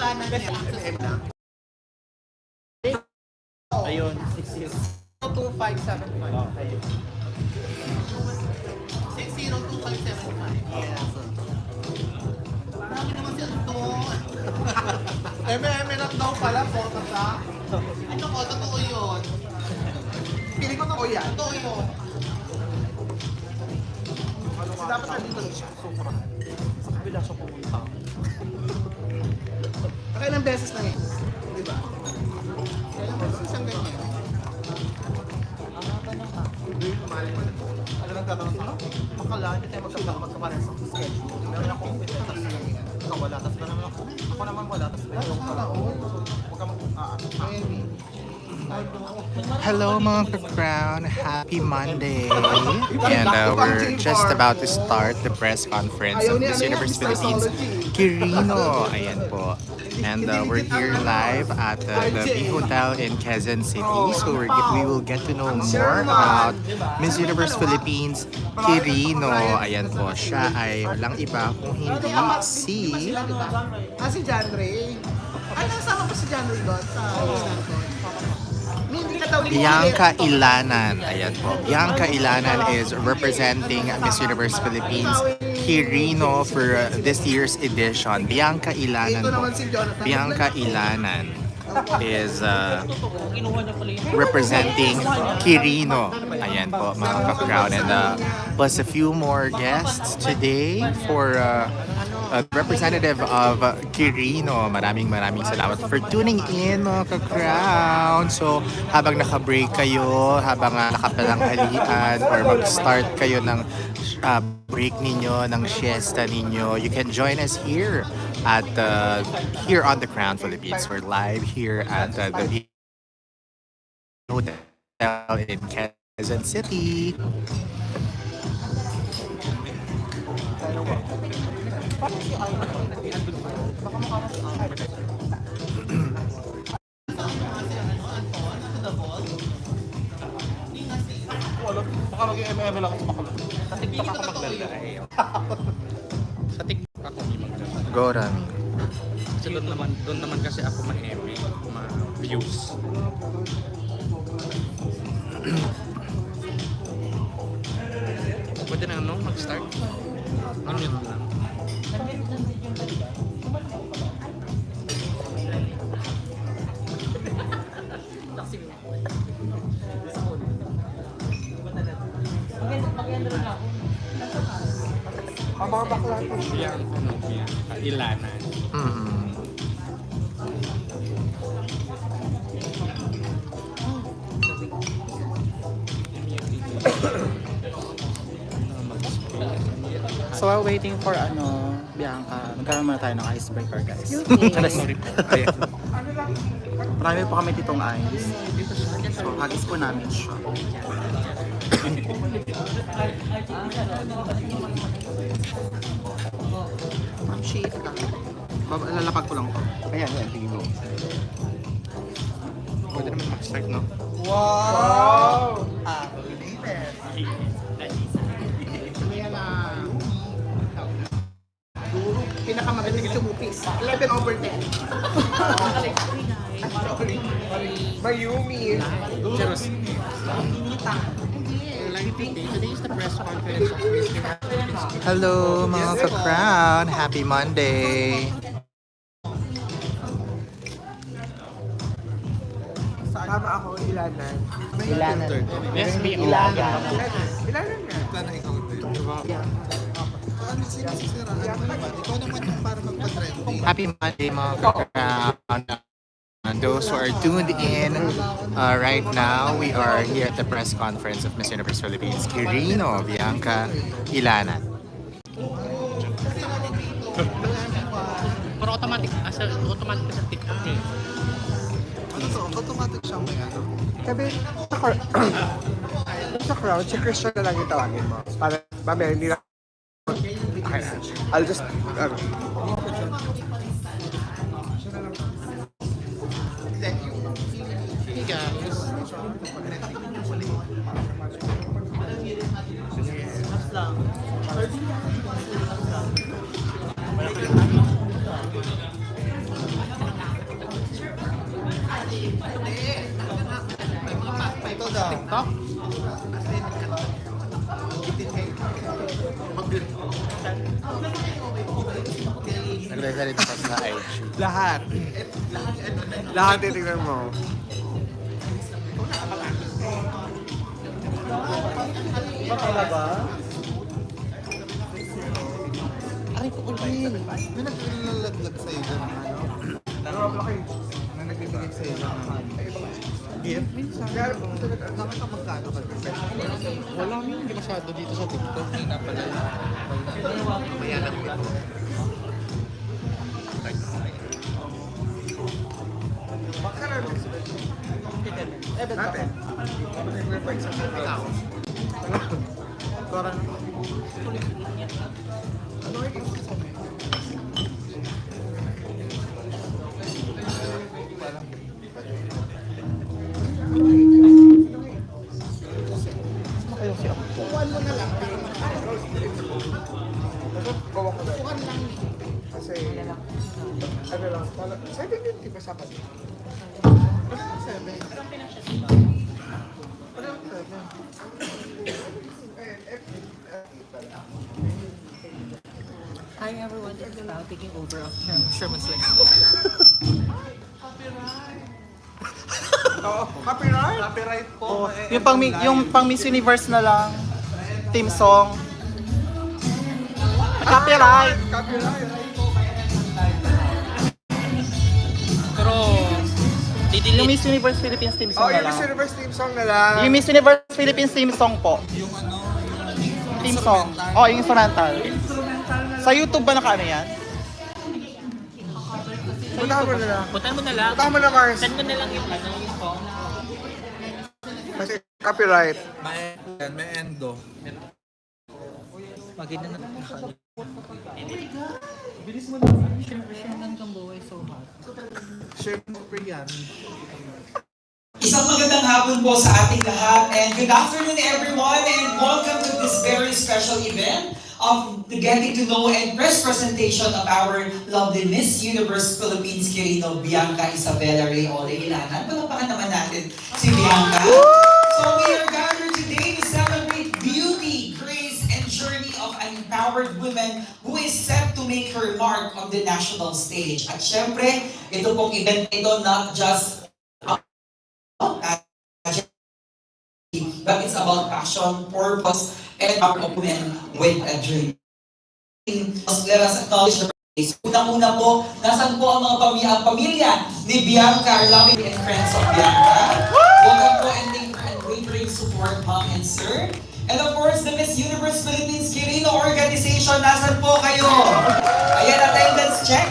pangalan niya. Ayun, 6 years. 2575. Ayun. 602575. Yes. Marami naman siya ito. Not daw pala, photo sa. Ano ko, totoo yun. Pili ko totoo yan. Totoo yun. Kasi dapat nandito lang siya. Sobra. Sa kabila siya pumunta. Nakailang beses na yun. Diba? Kailang beses siyang ganyan. Hindi, mali mo na. Ano lang gagawin sila? Makala, hindi tayo magkapares sa schedule. Meron akong ikaw wala, tapos na naman ako. Ako naman wala, tapos na yung huwag ka mag-aano. Hello mga ka-crown, happy Monday! And we're just about to start the press conference of Miss Universe Philippines QUIRINO. Ayan po. And we're here live at the B Hotel in Quezon City. So we will get to know more about Miss Universe Philippines QUIRINO. Ayan po, siya ay walang iba kung hindi si... Si John Ray. Ano nasama pa si John Ray doon sa stand Bianca Ilanan. Ayan po. Bianca Ilanan is representing Miss Universe Philippines QUIRINO for this year's edition. Bianca Ilanan po. Bianca Ilanan is representing QUIRINO. Ayan po mga ka-crown. And plus a few more guests today for a representative of QUIRINO. Maraming salamat for tuning in mga ka-crown. So habang naka-break kayo, habang nakapalanghalian or mag-start kayo ng break ninyo, ng siesta ninyo, you can join us here at here on the Crown Philippines. We're live here at the Hotel in Quezon City. Baka mag-MML lang ako makulong. Sa TikTok ako maglalay. Sa TikTok ako maglalay. Go, Rami. Kasi doon naman kasi ako ma-eme, ma-views. Pwede na mag-start? Ano yun lang? Mga bakla ito. Bianca Ilanan. So while waiting for Bianca, magkaroon muna tayo ng icebreaker, guys. Sorry po. Marami po kami ditong ice. So hagis po namin siya. Ma'am, shade lang. Lalapag ko lang to. Ayan, tingin mo. Pwede naman mag-start, no? Wow! Pinakamagaling sumupis. 11/10. Mayumi. Today is the press conference of Miss Universe. Hello mga ka-crown, happy Monday! Tama ako, Ilanan. Yes, Bianca. Ilanan nga. Ilanan ikaw. Happy Monday mga ka-crown! Those who are tuned in right now, we are here at the press conference of Miss Universe Philippines QUIRINO, Bianca Ilanan. Pero automatic sa TikTok eh. Ano to? Automatic siya may ano. Sabi, sa crowd, si Christian na lang yung tawagin mo. Para, mamaya, hindi na. Okay na. I'll just, Hey guys. Ito daw. TikTok? Nagre-ready pa sa IG. Lahat. Lahat titignan mo. Ba talaga? Aray ko ulit. May naglalaglag sa'yo dyan ng ano? May nagbibigay sa'yo dyan ng ano? Gift? Minsan. Bakit ka magkano ka? Wala mo hindi masyado dito sa TikTok. Hindi na pala. Maya lang ito. Natin. Ikaw. Parang... Ano ay Kukuhan mo na lang. Bawa ko na. Kukuhan lang. Kasi, ano lang, 750 pa sa kapatid. Hi everyone, it's now taking over of Sherman's Lake. Copyright? copyright po? Yung pang Miss Universe na lang. Team song. Copyright! Copyright. Pero, Yung didelete. Miss Universe Philippines team song Oh, na yung lang. Miss Universe team song na lang. Yung Miss Universe Philippines team song po. Yung ano? Team song. Oh, yung instrumental. Sa YouTube ba naka ano yan? Puntahan mo na lang. Puntahan mo na lang. Puntahan mo na, Mars. Send mo na lang yung ano yung song. Kasi copyright. May endo. Maganda na. Sherman Gamboa is so hot. Siyempre yan. Isang magandang hapon po sa ating lahat and good afternoon everyone and welcome to this very special event of the getting to know and press presentation of our lovely Miss Universe Philippines Quirino, Bianca Isabela Ray Ole Ilanan. Palapakan naman natin si Bianca. So we are gathered today to celebrate beauty, grace, and journey of an empowered woman who is set to make her mark on the national stage. At syempre, ito pong event ito not just but it's about passion, purpose, and our women with a dream. Let us acknowledge the place. Unang-una po, nasan po ang mga pamilya ni Bianca, our loving and friends of Bianca? Welcome po and thank you for unwavering support, ma'am and sir. And of course, the Miss Universe Philippines Quirino Organization, nasan po kayo? Ayan, attendance check.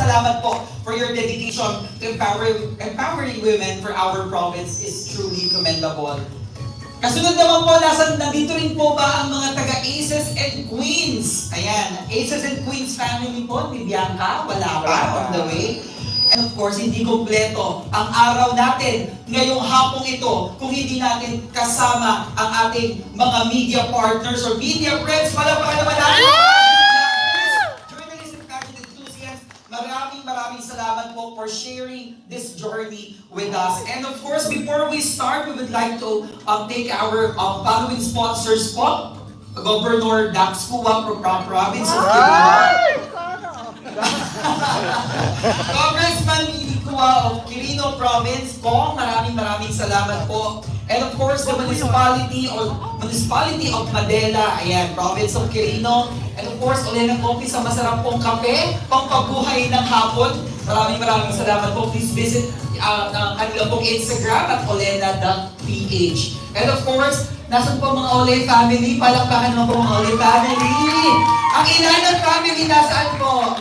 Salamat po for your dedication to empowering women for our province is truly commendable. Kasunod naman po, nandito rin po ba ang mga taga-Aces and Queens? Ayan, Aces and Queens family po ni Bianca, wala pa on the way. And of course, hindi kompleto ang araw natin ngayong hapong ito kung hindi natin kasama ang ating mga media partners or media friends. Palapakan naman natin! Journalists and fashion enthusiasts, maraming salamat po for sharing this journey with us. And of course, before we start, we would like to take our following sponsors po. Governor Dax Kuwa from Province of Quirino. Congressman Mini Kuwa of Quirino Province, Kong, maraming salamat po. And of course, the municipality of Madela, ayan, Province of Quirino. And of course, Olena Coffee sa masarap pong kape, pangpabuhay ng hapon. Maraming salamat po. Please visit ang kanila pong Instagram at olena.ph. And of course, nasan po mga Ole family? Palakpakan naman po mga Ole family. Ang Ilanan family, nasaan po?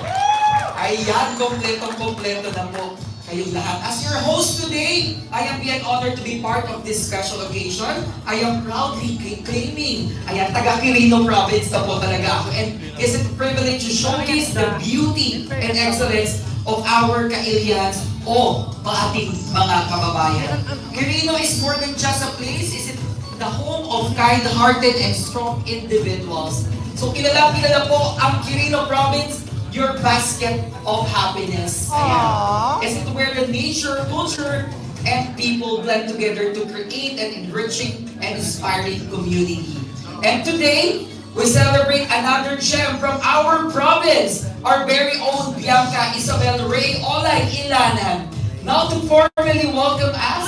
Ayan, kompleto na po kayong lahat. As your host today, I am being honored to be part of this special occasion. I am proudly claiming, ayan, taga-Quirino province na po talaga ako. And it's a privilege to showcase the beauty and excellence of our ka-alians o ating mga kababayan. Quirino is more than just a place, it's the home of kind-hearted and strong individuals. So kilala po ang Quirino province your basket of happiness. Ayan. Is it where the nature, culture, and people blend together to create an enriching and inspiring community. And today, we celebrate another gem from our province, our very own Bianca Isabel Ray Olay Ilanan. Now to formally welcome us,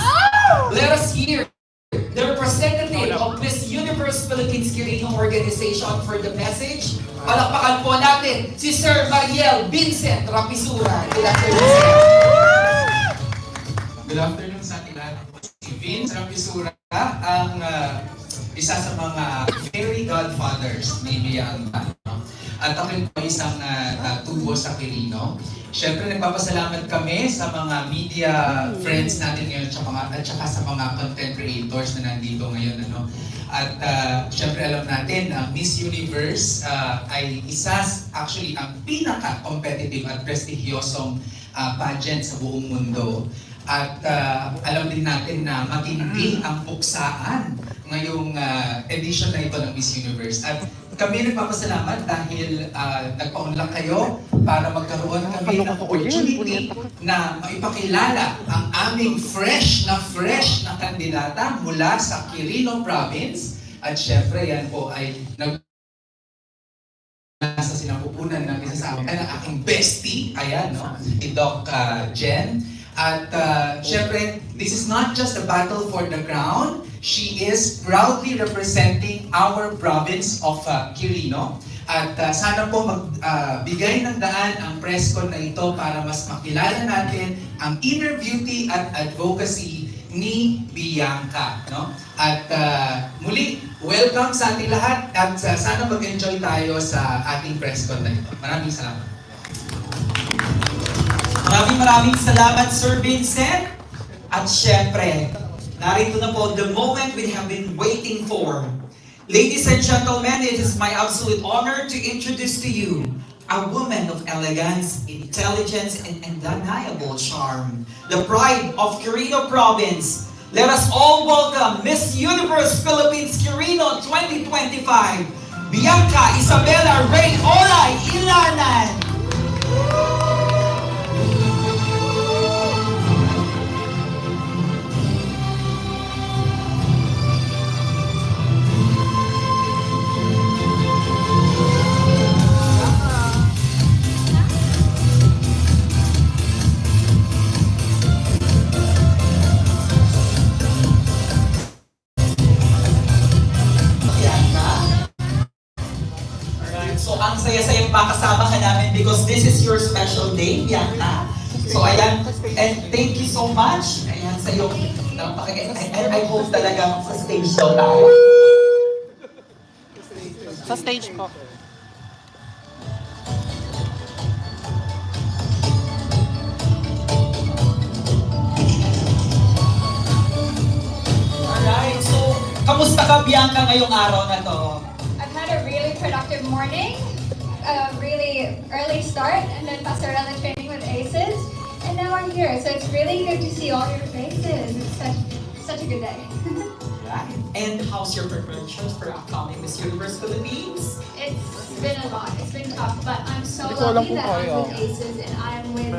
let us hear the representative of Miss Universe Philippines QUIRINO organization for the message. Palakpakan po natin si Sir Mariel Vincent Rapisura. Good afternoon, sir. Good afternoon sa ating lahat. Si Vince Rapisura, ang isa sa mga fairy godfathers ni Bianca. At ako rin po isang tubo sa QUIRINO. Siyempre, nagpapasalamat kami sa mga media friends natin ngayon at saka sa mga content creators na nandito ngayon. At siyempre, alam natin na Miss Universe ay actually ang pinaka-competitive at prestigyosong pageant sa buong mundo. At alam din natin na matindi ang puksaan ngayong edition na ito ng Miss Universe. At kami nagpapasalamat dahil nagpaunlak kayo para magkaroon kami ng opportunity na maipakilala ang aming fresh na kandidata mula sa QUIRINO Province. At syempre yan po ay nasa sinapupunan ng isa sa amin, ang aking bestie, ayan, no? Si Doc Jen. At syempre, this is not just a battle for the crown. She is proudly representing our province of QUIRINO. At sana po magbigay ng daan ang press con na ito para mas makilala natin ang inner beauty at advocacy ni Bianca. No? At muli, welcome sa ating lahat at sana mag-enjoy tayo sa ating press con na ito. Maraming salamat. Maraming salamat, Sir Vincent. At syempre, narito na po the moment we have been waiting for. Ladies and gentlemen, it is my absolute honor to introduce to you a woman of elegance, intelligence, and undeniable charm. The pride of QUIRINO Province. Let us all welcome Miss Universe Philippines QUIRINO 2025, Bianca Isabella Ray Olay Ilanan. So ang saya-saya makasama ka namin because this is your special day, Bianca. So ayan, and thank you so much. Ayan, sa iyo. And I hope talagang sa stage daw tayo. Sa stage po. Alright, so kamusta ka, Bianca, ngayong araw na to? I've had a really productive morning, a really early start, and then passerella training with ACEs, and now I'm here. So it's really good to see all your faces. It's such a good day. Right. And how's your preparations for upcoming Miss Universe Philippines? It's been a lot. It's been tough, but I'm so lucky that I'm with ACEs and I'm with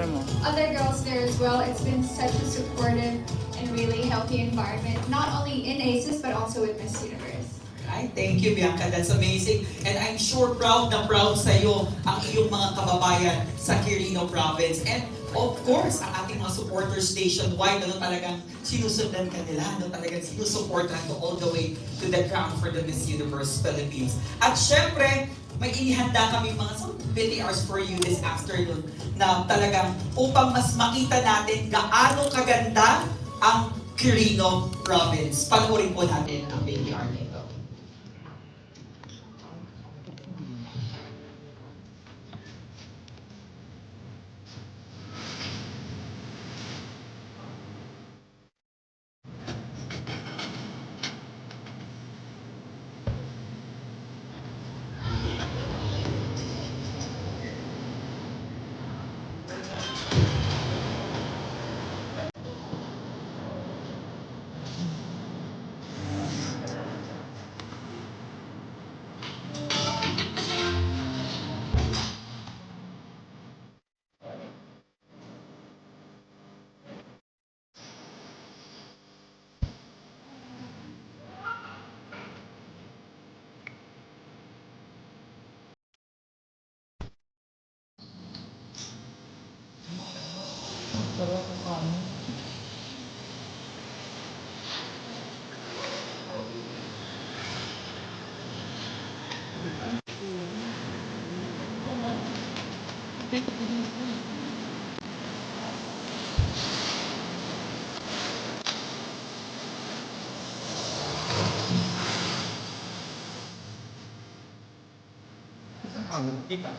other girls there as well. It's been such a supportive and really healthy environment, not only in ACEs but also with Miss Universe. Right. Thank you, Bianca. That's amazing. And I'm sure proud na proud sa iyo ang iyong mga kababayan sa QUIRINO Province. And of course, ang ating mga supporters nationwide, talagang sinusundan ka nila, talagang sinusuportahan ko all the way to the crown for the Miss Universe Philippines. At syempre, may inihanda kami mga VTRs for you this afternoon na talagang upang mas makita natin gaano kaganda ang QUIRINO Province. Panoorin po natin ang VTR nito.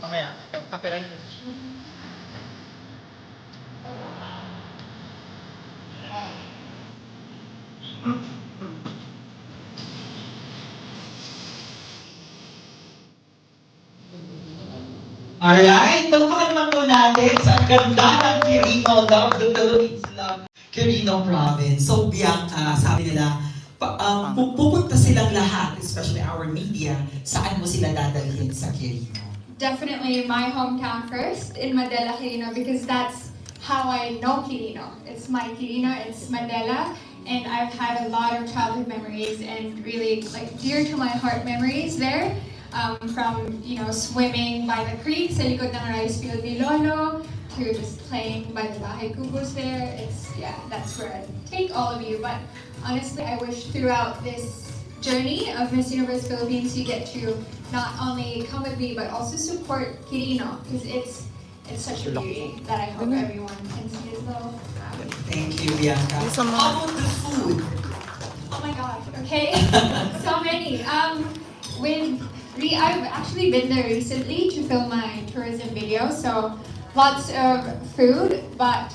Mamaya, kape lang. Alright, palakpakan naman po natin sa ganda ng Quirino, Love the Philippines, Love Quirino Province. So Bianca, sabi nila, pupunta silang lahat, especially our media, saan mo sila dadalhin sa Quirino? Definitely my hometown first, in Manila, Quirino, because that's how I know Quirino. It's my Quirino, it's Manila, and I've had a lot of childhood memories and really like dear to my heart memories there. From swimming by the creek sa likod ng rice field ni Lolo to just playing by the bahay kubos there. That's where I take all of you. But honestly, I wish throughout this journey of Miss Universe Philippines, you get to not only come with me but also support Quirino, because it's such a beauty that I hope everyone can see as well. Thank you, Bianca. How about the food? Oh my gosh, okay. So many. I've actually been there recently to film my tourism video, so lots of food, but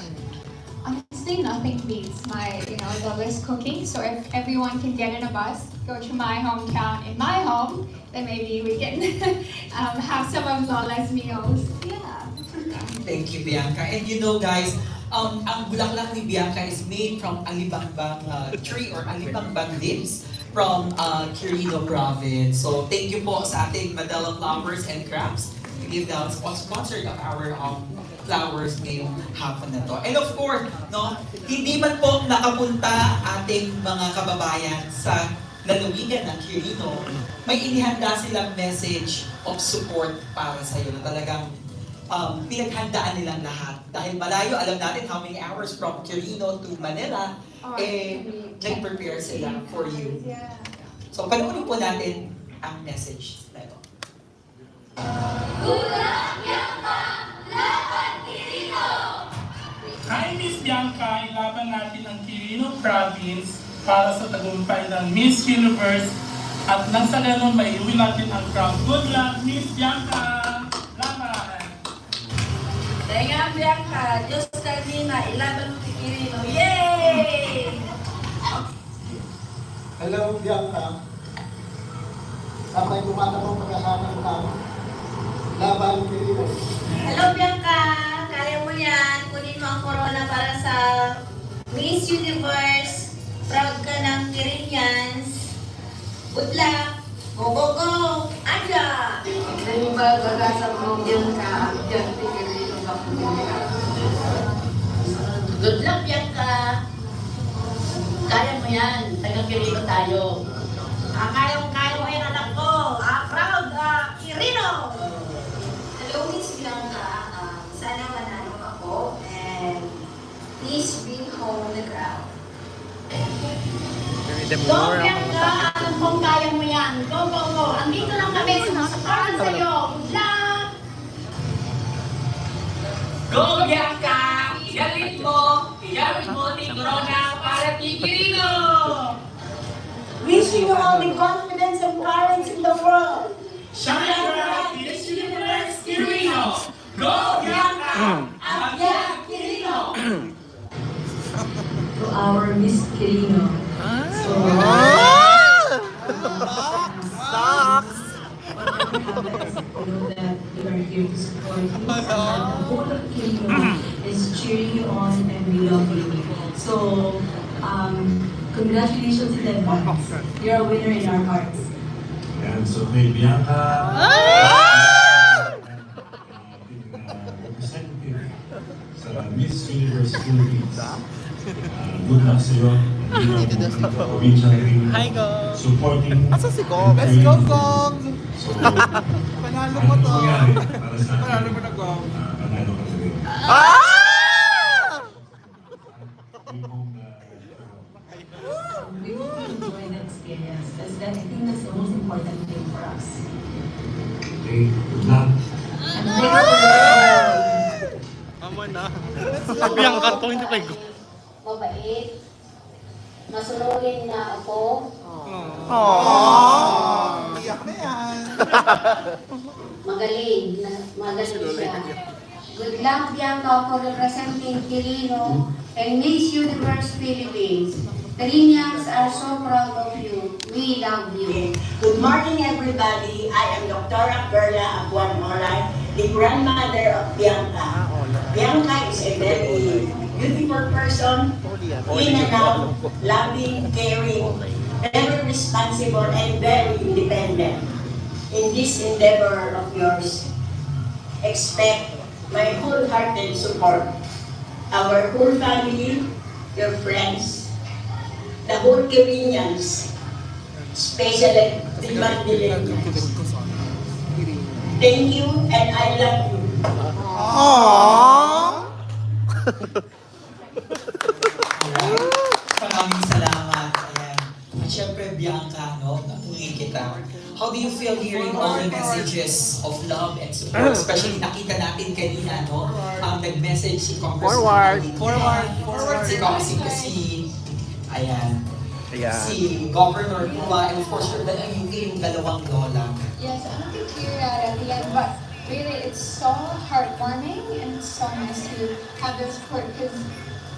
honestly nothing beats my, Lola's cooking. So if everyone can get in a bus, go to my hometown in my home, then maybe we can have some of Lola's meals. Yeah. Thank you, Bianca. And guys, ang bulaklak ni Bianca is made from alibangbang tree or alibangbang leaves from Quirino Province. So thank you po sa ating Manila Flowers and Crafts. We give the sponsored of our flowers ngayong hapon na to. And of course, hindi man po nakapunta ating mga kababayan sa lalawigan ng Quirino, may inihanda silang message of support para sa iyo na talagang pinaghandaan nilang lahat. Dahil malayo, alam natin how many hours from Quirino to Manila, nag-prepare sila for you. So, panoorin po natin ang message na ito. Hi, Miss Bianca! Ilaban natin ang Quirino Province para sa tagumpay ng Miss Universe at nang sa ganon maiuwi natin ang crown. Good luck, Miss Bianca! Laban! Teka, Bianca! Diyos kanina, ilaban mo si Quirino. Yay! Hello, Bianca. Sabay tumatapang pagkasama ng tao. Laban, Quirino. Hello, Bianca! Kaya mo yan. Kunin mo ang corona para sa Miss Universe. Proud ka ng Quirinians. Good luck! Go, go, go! Aja! Hindi ba gagasan mo Bianca? Bianca, Quirino ka po Bianca. Good luck, Bianca! Kaya mo yan. Taga-Quirino tayo. Kaya mo yan, anak ko. Proud, Quirino! Hello, Miss Bianca. Sana manalo ako and please bring home the crown. Go, Bianca! Alam kong kaya mo yan. Go, go, go! Andito lang kami sumasakaran sa'yo. Good luck! Go, Bianca! Igalit mo! Iyamin mo ni Corona para kay Quirino! Wishing you all the confidence and courage in the world. Shine bright, Miss Universe Quirino! Go, Bianca! Again, Quirino! To our Miss Quirino. So, know that we are here to support you. And the whole of Quirino is cheering you on and we love you. So, congratulations in advance. You're a winner in our hearts. And so kay Bianca, representative sa Miss Universe Philippines. Good luck sa iyo. Hi, Gong! Supporting. Asa si Gong? Let's go, Gong! So, Panalo mo to! Panalo mo na, Gong. Panalo ka rin. We hope you enjoy the experience because I think that's the most important thing for us. Okay, good luck. And thanks for the Bianca to, hindi pa ikaw. Mabait. Masunugin na ako. Iyak na yan. Magaling. Magaling siya. Good luck, Bianca, for representing Quirino and Miss Universe Philippines. Carinians are so proud of you. We love you. Good morning, everybody. I am Dr. Berla Abuan Moray, the grandmother of Bianca. Bianca is a very beautiful person, in and out, loving, caring, very responsible, and very independent. In this endeavor of yours, expect my wholehearted support. Our whole family, your friends, the whole Quirinians, especially the Magdalenians. Thank you, and I love you. Maraming salamat. Ayan. At syempre, Bianca, no? Napungi kita. How do you feel hearing all the messages of love and support? Especially nakita natin kanina, no? Nag-message si Congressman Forward. Si ayan. Si Governor Pua, and of course, yung dalawang lola. Yes, I don't think you're at the end, but really it's so heartwarming and it's so nice to have this support because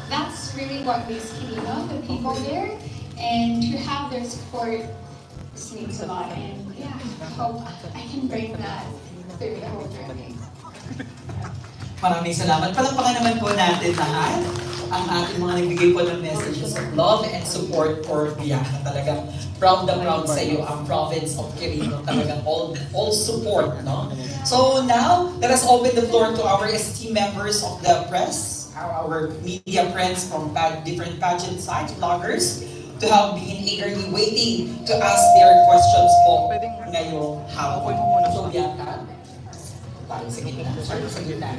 that's really what makes Quirino, the people there, and to have their support means a lot, and yeah, I hope I can bring that through the whole journey. Maraming salamat. Palakpakan naman po natin lahat ang ating mga nagbigay po ng messages of love and support for Bianca. Talagang proud na proud sa iyo ang province of Quirino. Talagang all support, no? So now, let us open the floor to our esteemed members of the press, our media friends from different pageant sites, vloggers, to have been eagerly waiting to ask their questions po ngayong hapon. So Bianca, parang sa gitna.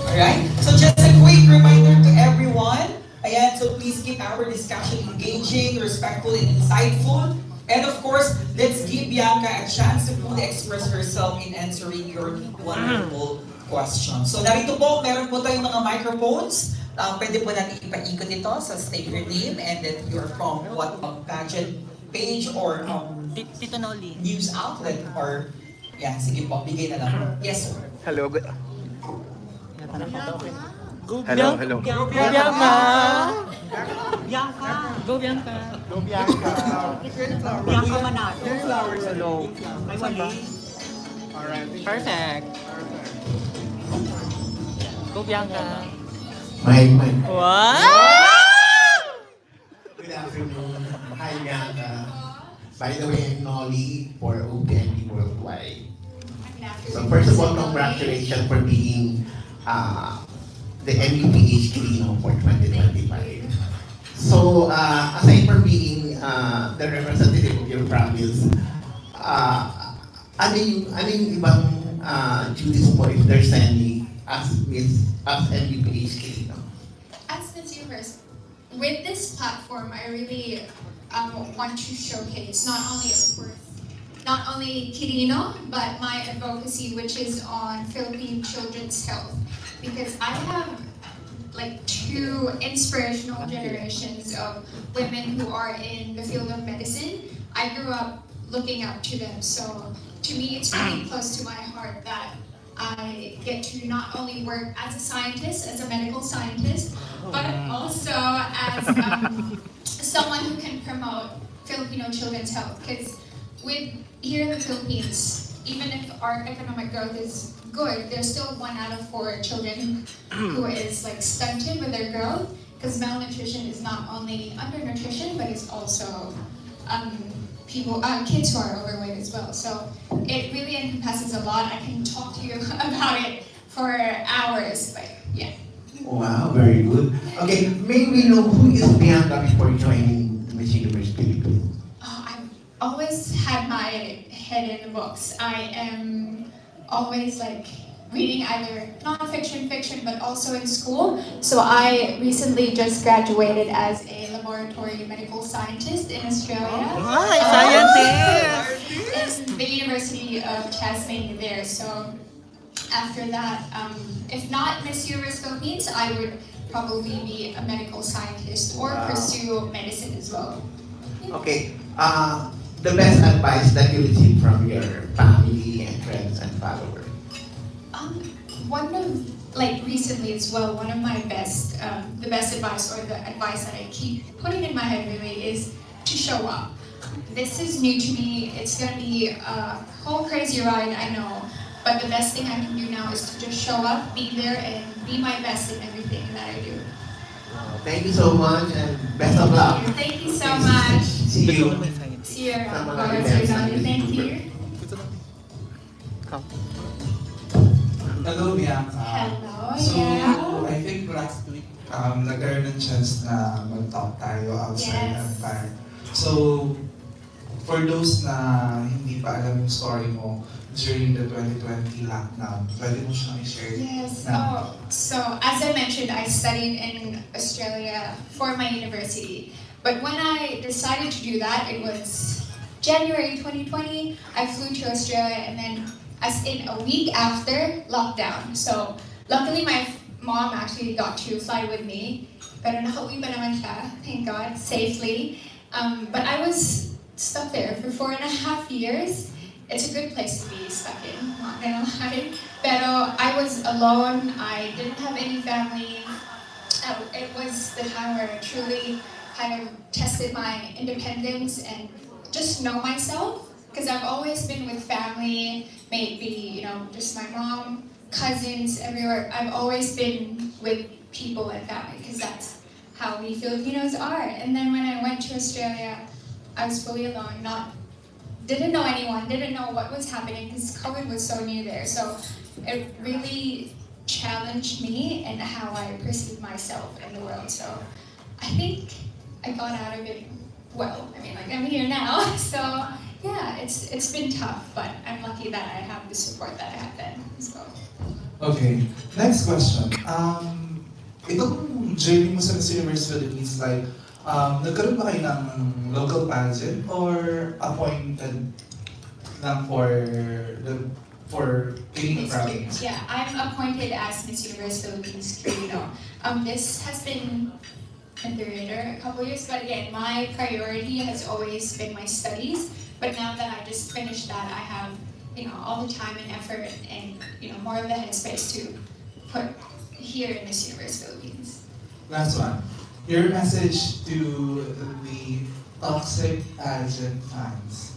Alright, so just a quick reminder to everyone. Ayan, so please keep our discussion engaging, respectful, and insightful. And of course, let's give Bianca a chance to fully express herself in answering your wonderful questions. So narito po, meron po tayong mga microphones. Pwede po natin ipaikot ito sa state your name and then you're from what pageant page or Tito Noli. news outlet or yan, sige po, bigay na lang. Yes, sir. Hello, good. Go Hello, Bianca! hello. Go Bianca! Bianca! Go Bianca! Go Bianca. Bianca Manalo. Hello. May wali. Alright. Perfect. Go Bianca! My. Wow! Good afternoon. Hi, Bianca. By the way, I'm Nolly for OPND Worldwide. So first of all, congratulations for being the MUPH Quirino for 2025. So aside from being the representative of your province, ano yung ibang duties mo if there's any as MUPH Quirino? As Miss Universe, with this platform, I really want to showcase not only Quirino, but my advocacy, which is on Philippine children's health. Because I have like two inspirational generations of women who are in the field of medicine. I grew up looking up to them, so to me it's really close to my heart that I get to not only work as a scientist, as a medical scientist, but also as someone who can promote Filipino children's health. Because here in the Philippines, even if our economic growth is good, there's still 1 out of 4 children who is like stunted with their growth. Because malnutrition is not only undernutrition, but it's also kids who are overweight as well. So it really encompasses a lot. I can talk to you about it for hours, but yeah. Wow, very good. Okay, may we know who is Bianca before joining Miss Universe Philippines? I've always had my head in the books. I am always like reading either non-fiction, fiction, but also in school. So I recently just graduated as a laboratory medical scientist in Australia. Hi, scientist! In the University of Tasmania there. So after that, if not Miss Universe Philippines, I would probably be a medical scientist or pursue medicine as well. Okay. The best advice that you received from your family and friends and followers. One of, like recently as well, one of my best, the best advice or the advice that I keep putting in my head really is to show up. This is new to me. It's gonna be a whole crazy ride, I know. But the best thing I can do now is to just show up, be there, and be my best in everything that I do. Thank you so much and best of luck. Thank you so much. See you. See you Sa around. mga Bye. events ng Thank YouTuber. you. Hello, Bianca. Hello, So, yeah. I think last week, nagkaroon ng chance na mag-talk tayo outside Yes. ng bar. So, for those na hindi pa alam yung story mo during the 2020 lockdown, pwede mo siyang i-share? Yes. na- So as I mentioned, I studied in Australia for my university. But when I decided to do that, it was January 2020. I flew to Australia, and then as in a week after lockdown. So luckily, my mom actually got to fly with me. Pero nakauwi pa naman siya, thank God, safely. But I was stuck there for 4.5 years. It's a good place to be stuck in, not gonna lie. Pero I was alone, I didn't have any family. It was the time where I truly kind of tested my independence and just know myself. Because I've always been with family, maybe, just my mom, cousins, everywhere. I've always been with people and family, because that's how we Filipinos are. And then when I went to Australia, I was fully alone, didn't know anyone, didn't know what was happening because COVID was so new there. So it really challenged me and how I perceive myself in the world. So I think I got out of it well. I mean, like I'm here now. So yeah, it's been tough, but I'm lucky that I have the support that I have then as well. Okay, next question. Itong journey mo sa Miss Universe Philippines, like, nagkaroon ba kayo ng local pageant or appointed lang for Quirino province? Yeah, I'm appointed as Miss Universe Philippines QUIRINO. This has been in the radar a couple years, but again, my priority has always been my studies. But now that I just finished that, I have all the time and effort and more of the headspace to put here in Miss Universe Philippines. Last one. Your message to the toxic pageant fans.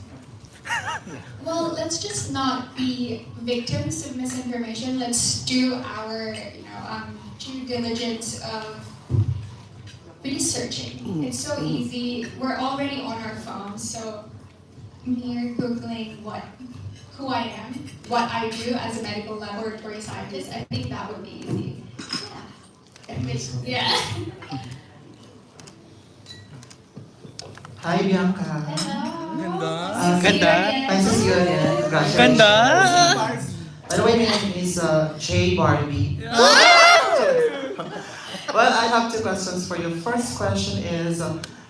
Well, let's just not be victims of misinformation. Let's do our, due diligence of researching. It's so easy. We're already on our phones, so mere Googling who I am, what I do as a medical laboratory scientist, I think that would be easy. Yeah. Hi, Bianca. Ganda. Ganda. Nice to see you again. Congratulations. Ganda. By the way, my name is Jay Barbie. Well, I have 2 questions for you. First question is,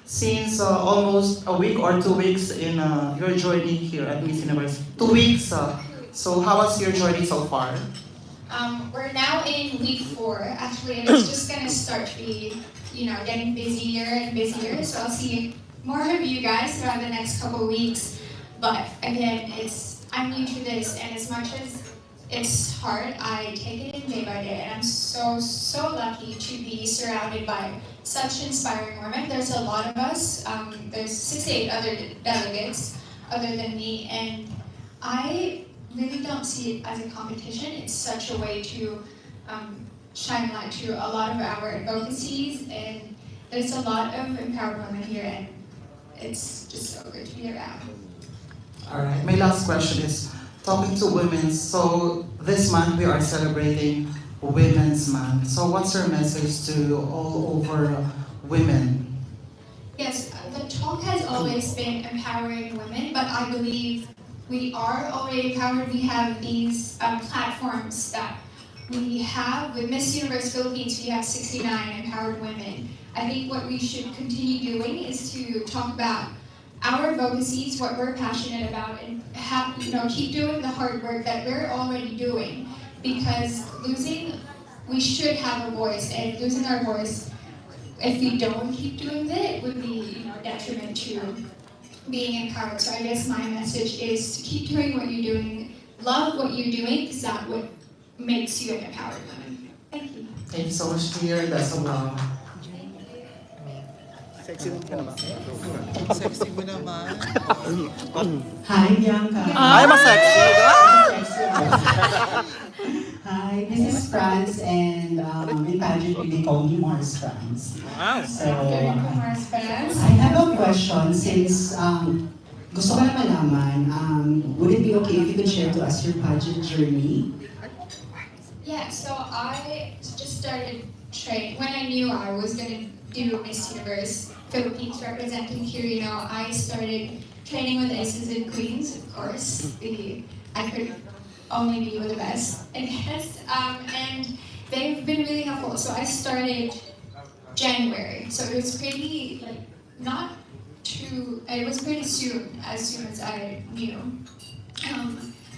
since almost a week or 2 weeks in your journey here at Miss Universe, 2 weeks, so how was your journey so far? We're now in week 4, actually, and it's just gonna start to be, getting busier and busier. So I'll see more of you guys throughout the next couple weeks. But again, I'm new to this, and as much as it's hard, I take it in day by day, and I'm so lucky to be surrounded by such inspiring women. There's a lot of us. There's 68 other delegates other than me, and I really don't see it as a competition. It's such a way to shine light to a lot of our advocacies, and there's a lot of empowered women here, and it's just so good to be around. All right. My last question is, talking to women, so this month we are celebrating Women's Month. So what's your message to all over women? Yes, the talk has always been empowering women, but I believe we are already empowered. We have these platforms that we have. With Miss Universe Philippines, we have 69 empowered women. I think what we should continue doing is to talk about our advocacies, what we're passionate about, and keep doing the hard work that we're already doing. because we should have a voice, and losing our voice, if we don't keep doing that, would be detriment to being empowered. So I guess my message is to keep doing what you're doing, love what you're doing, because that's what makes you an empowered woman. Thank you. Thank you so much, dear. That's a wow. Sexy mo naman. Sexy mo naman. Hi, Bianca. Ay, mas sexy. Hi, this is Franz, and in pageantry they call me Mars Franz. Wow. So, Mars Franz. I have a question since gusto ko lang malaman, would it be okay if you could share to us your pageant journey? Yeah, so I just started training. When I knew I was going to do Miss Universe Philippines representing QUIRINO, I started training with aces and queens, of course. I could only be with the best, I guess. And they've been really helpful. So I started January. So it was pretty, it was pretty soon as I knew.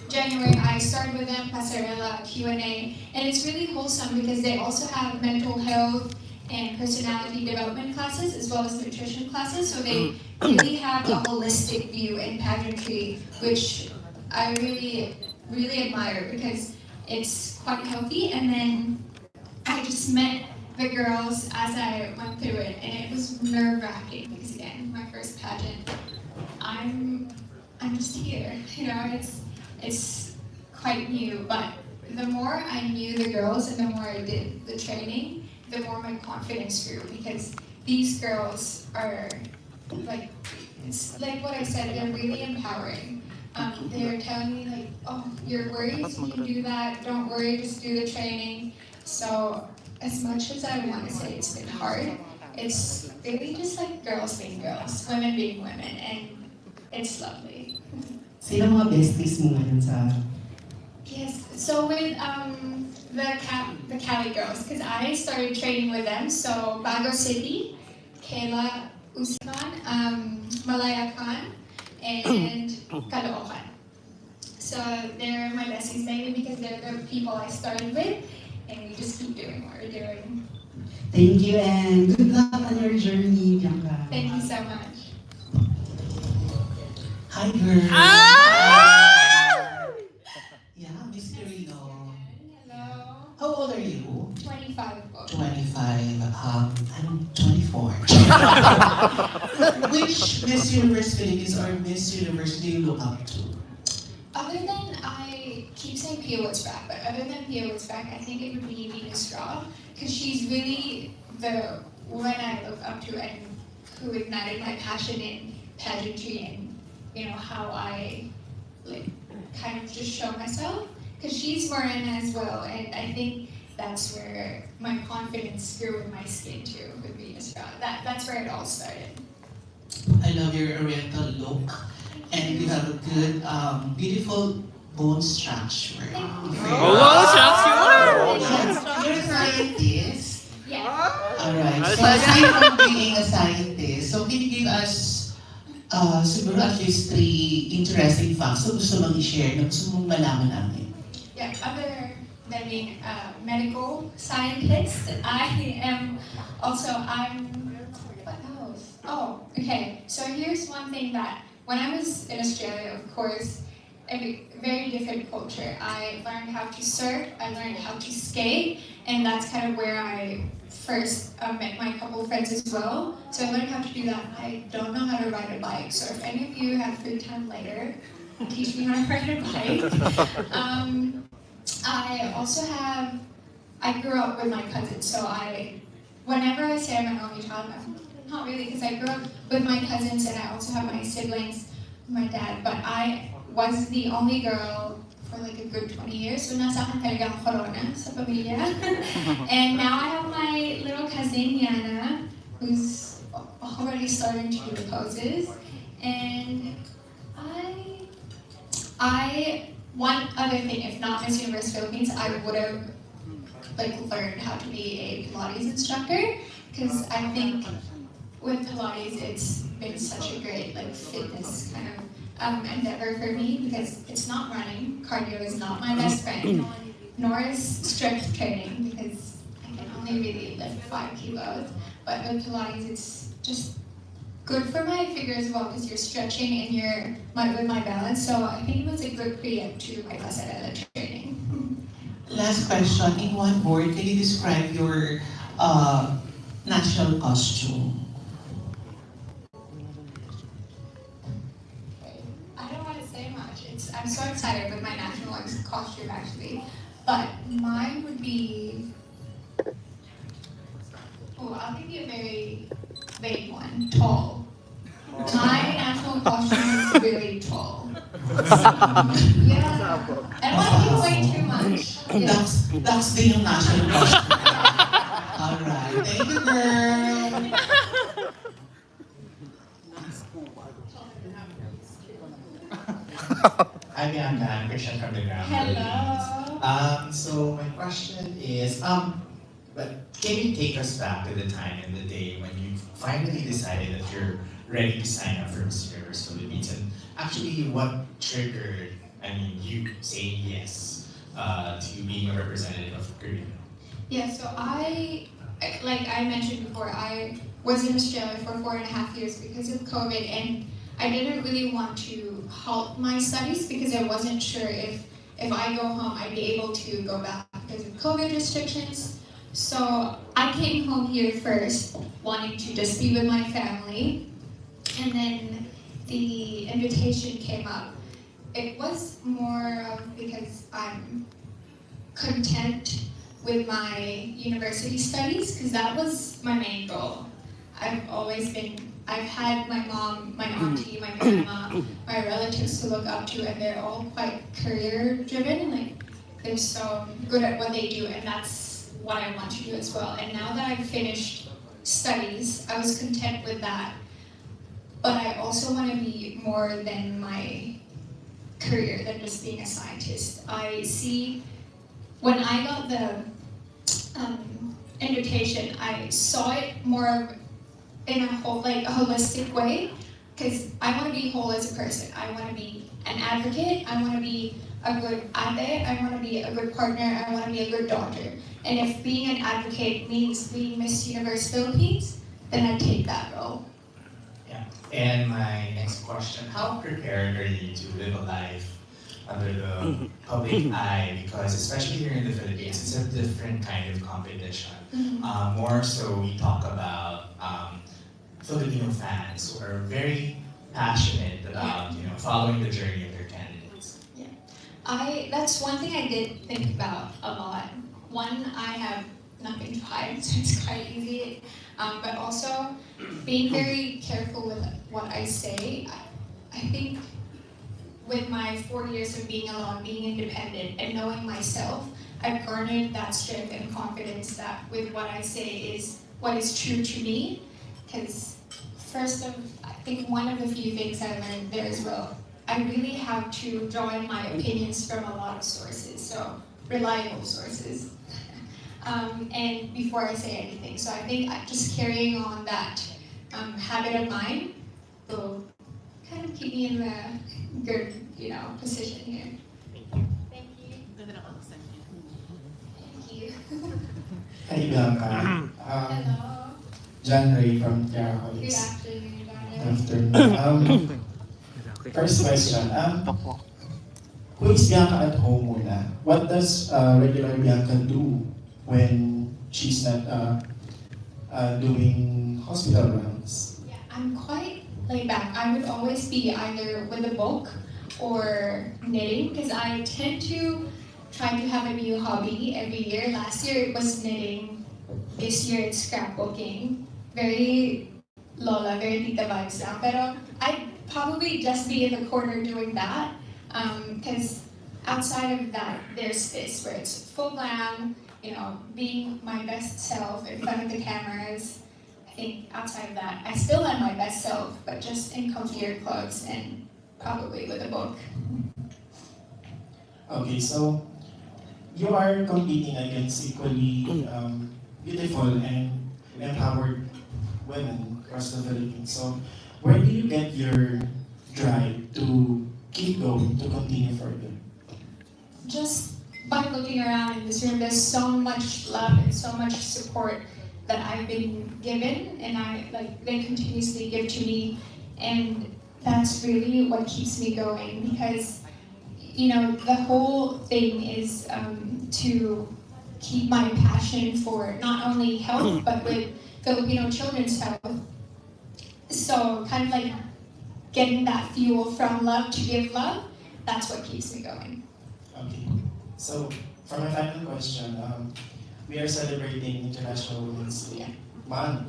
January, I started with them, Pasarela, Q&A, and it's really wholesome because they also have mental health and personality development classes as well as nutrition classes, so they really have a holistic view in pageantry, which I really, really admire because it's quite healthy. And then I just met the girls as I went through it, and it was nerve-wracking because again, my first pageant, I'm just here, it's quite new, but the more I knew the girls and the more I did the training, the more my confidence grew, because these girls are it's like what I said, they're really empowering. They're telling me oh, you're worried, you can do that, don't worry, just do the training. So as much as I want to say it's been hard, it's really just like girls being girls, women being women, and it's lovely. Sino mga besties mo ngayon sa... Yes, so with the Cali girls, because I started training with them, so Bago City, Kayla Usman, Malaya Khan, and Caloocan. So they're my besties mainly because they're the people I started with, and we just keep doing what we're doing. Thank you, and good luck on your journey, Bianca. Thank you so much. Hi, girl. Yeah, Miss QUIRINO. Hello. How old are you? 25. 25. I'm 24. Which Miss Universe Philippines or Miss Universe do you look up to? Other than, I keep saying Pia Woodsback, but other than Pia Woodsback, I think it would be Venus Straw, because she's really the woman I look up to and who ignited my passion in pageantry and how I kind of just show myself, because she's Morena as well, and I think that's where my confidence grew in my skin too, with Venus Straw. That's where it all started. I love your oriental look, and you have a good, beautiful bone structure. You're a scientist? Yeah. Alright, so aside from being a scientist, so can you give us siguro at least 3 interesting facts na gusto mong i-share na gusto mong malaman namin? Yeah, other than being a medical scientist, I'm what else? Oh, okay. So here's one thing that when I was in Australia, of course, a very different culture. I learned how to surf, I learned how to skate, and that's kind of where I first met my couple of friends as well. So I learned how to do that. I don't know how to ride a bike, so if any of you have free time later, teach me how to ride a bike. I grew up with my cousins, so whenever I say I'm an only child, not really, because I grew up with my cousins and I also have my siblings, my dad, but I was the only girl for a good 20 years, so nasa akin talaga ang corona sa pamilya. And now I have my little cousin, Yana, who's already starting to do poses. And one other thing, if not Miss Universe Philippines, I would have learned how to be a Pilates instructor, because I think with Pilates it's been such a great fitness kind of endeavor for me, because it's not running. Cardio is not my best friend. nor is strength training because I can only really lift 5 kilos. But with Pilates, it's just good for my figure as well because you're stretching and with my balance. So I think it was a good preempt to my pasarela training. Last question. In one word, can you describe your national costume? I don't want to say much. I'm so excited with my national costume actually. But mine would be, I'll give you a very vague one, tall. My national costume is really tall. Yeah. I don't want to give away too much. Yeah. That's the national costume. Alright, thank you, girl. I'm Bianca, I'm Christian from the ground. Hello. So my question is, but can you take us back to the time in the day when you finally decided that you're ready to sign up for Miss Universe Philippines, and actually what triggered, you saying yes to being a representative of QUIRINO? Yeah, so like I mentioned before, I was in Australia for 4.5 years because of COVID, and I didn't really want to halt my studies because I wasn't sure if I go home I'd be able to go back because of COVID restrictions. So I came home here first, wanting to just be with my family, and then the invitation came up. It was more of because I'm content with my university studies, because that was my main goal. I've had my mom, my auntie, my grandma, my relatives to look up to, and they're all quite career driven, like they're so good at what they do, and that's what I want to do as well. And now that I've finished studies, I was content with that, but I also want to be more than my career, than just being a scientist. I see, when I got the invitation, I saw it more in a holistic way, because I want to be whole as a person. I want to be an advocate, I want to be a good ate, I want to be a good partner, I want to be a good daughter. And if being an advocate means being Miss Universe Philippines, then I take that role. Yeah. And my next question, how prepared are you to live a life under the public eye? Because especially here in the Philippines, it's a different kind of competition. More so, we talk about Filipino fans who are very passionate about following the journey of their candidates. Yeah, that's one thing I did think about a lot. One, I have nothing to hide, so it's quite easy. But also, being very careful with what I say. I think with my 4 years of being alone, being independent, and knowing myself, I've garnered that strength and confidence that with what I say is what is true to me. Because I think one of the few things I learned there as well, I really have to draw in my opinions from a lot of sources, so reliable sources, and before I say anything. So I think just carrying on that habit of mine will kind of keep me in a good, position here. Thank you. Thank you. Hi, Bianca. Hello. John Ray from Tiara Good College. afternoon, Good afternoon. First question. Who is Bianca at home muna? What does regular Bianca do when she's not doing hospital runs? Yeah, I'm quite laid back. I would always be either with a book or knitting, because I tend to try to have a new hobby every year. Last year it was knitting. This year it's scrapbooking. Very Lola, very tita vibes now. Pero I'd probably just be in the corner doing that. Because outside of that, there's this where it's full glam, being my best self in front of the cameras. I think outside of that, I still am my best self, but just in comfier clothes and probably with a book. Okay, so you are competing against equally beautiful and empowered women across the Philippines. So where do you get your drive to keep going, to continue further? Just by looking around in this room, there's so much love and so much support that I've been given, and they continuously give to me, and that's really what keeps me going, because the whole thing is to keep my passion for not only health but with Filipino children's health. So kind of like getting that fuel from love to give love, that's what keeps me going. Okay. So, for my final question, we are celebrating International Women's Day Month.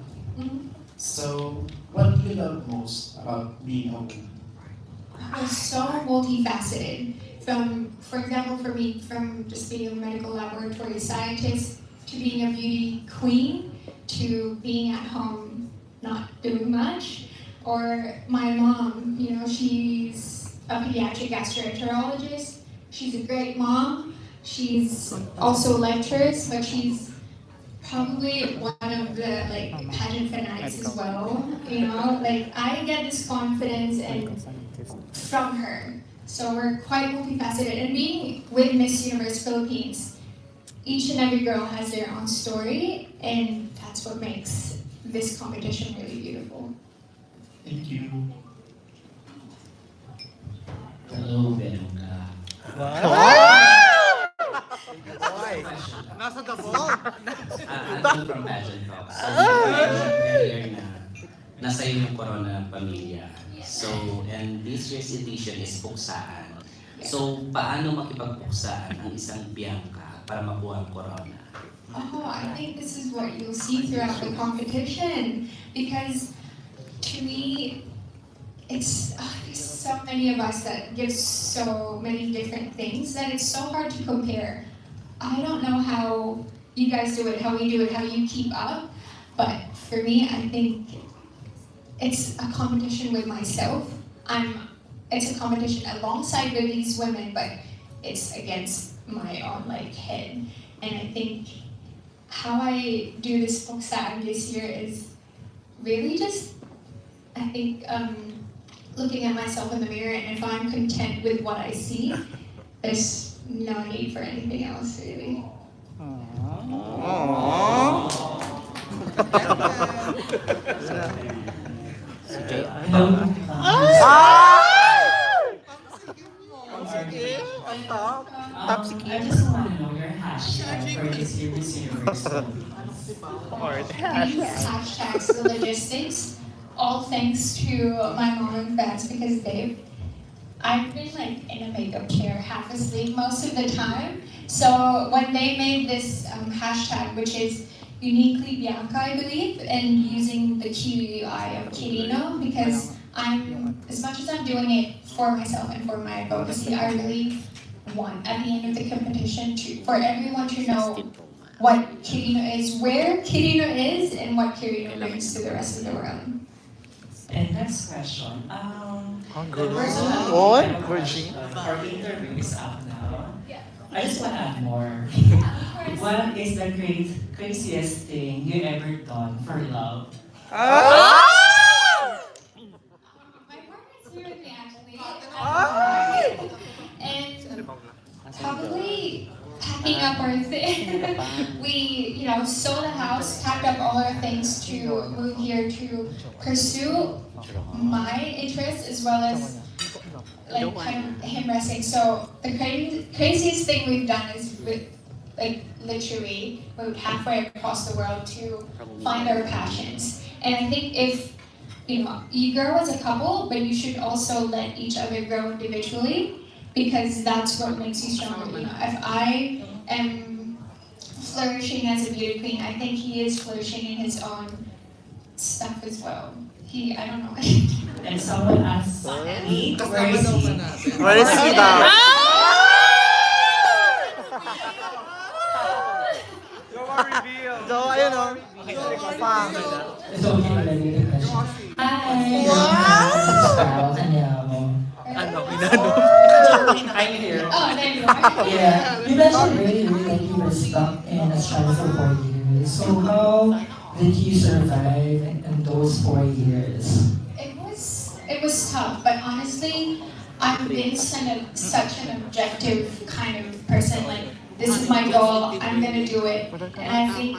So, what do you love most about being a woman? I'm so multifaceted. For example, for me, from just being a medical laboratory scientist to being a beauty queen to being at home not doing much. Or my mom, she's a pediatric gastroenterologist. She's a great mom. She's also lectures, but she's probably one of the pageant fanatics as well. I get this confidence from her. So we're quite multifaceted. And being with Miss Universe Philippines, each and every girl has their own story, and that's what makes this competition really beautiful. Thank you. Hello, Bianca. Nasa the ball. I'm from Pageant Talks. So, earlier na nasa iyo yung corona ng pamilya. So, and this year's edition is puksaan. So, paano makipagpuksaan ang isang Bianca para makuha ang corona? Oh, I think this is what you'll see throughout the competition, because to me, it's there's so many of us that give so many different things that it's so hard to compare. I don't know how you guys do it, how we do it, how you keep up, but for me, I think it's a competition with myself. It's a competition alongside with these women, but it's against my own head. And I think how I do this puksaan this year is really just, I think, looking at myself in the mirror, and if I'm content with what I see, there's no need for anything else, really. I just want to know your hashtag for this year's Universe. Hashtags, the logistics, all thanks to my mom and friends, because I've been in a makeup chair, half asleep most of the time. So when they made this hashtag, which is uniquely Bianca, I believe, and using the QUI of QUIRINO, because as much as I'm doing it for myself and for my advocacy, I really want at the end of the competition for everyone to know what QUIRINO is, where QUIRINO is, and what QUIRINO brings to the rest of the world. And next question. The interview is up now. I just want to add more. What is the craziest thing you ever done for love? My partner's here with me, actually. And probably packing up our things. We, sold a house, packed up all our things to move here to pursue my interests as well as him resting. So the craziest thing we've done is literally moved halfway across the world to find our passions. And I think if you grow as a couple, but you should also let each other grow individually, because that's what makes you stronger. If I am flourishing as a beauty queen, I think he is flourishing in his own stuff as well. I don't know. And someone asked me, where is he? Where is he now? It's okay, ready to question. I'm here. Oh, there you are. Yeah, you mentioned really that you were stuck in Australia for 4 years. So how did you survive in those 4 years? It was tough, but honestly, I've been such an objective kind of person. this is my goal, I'm gonna do it. And I think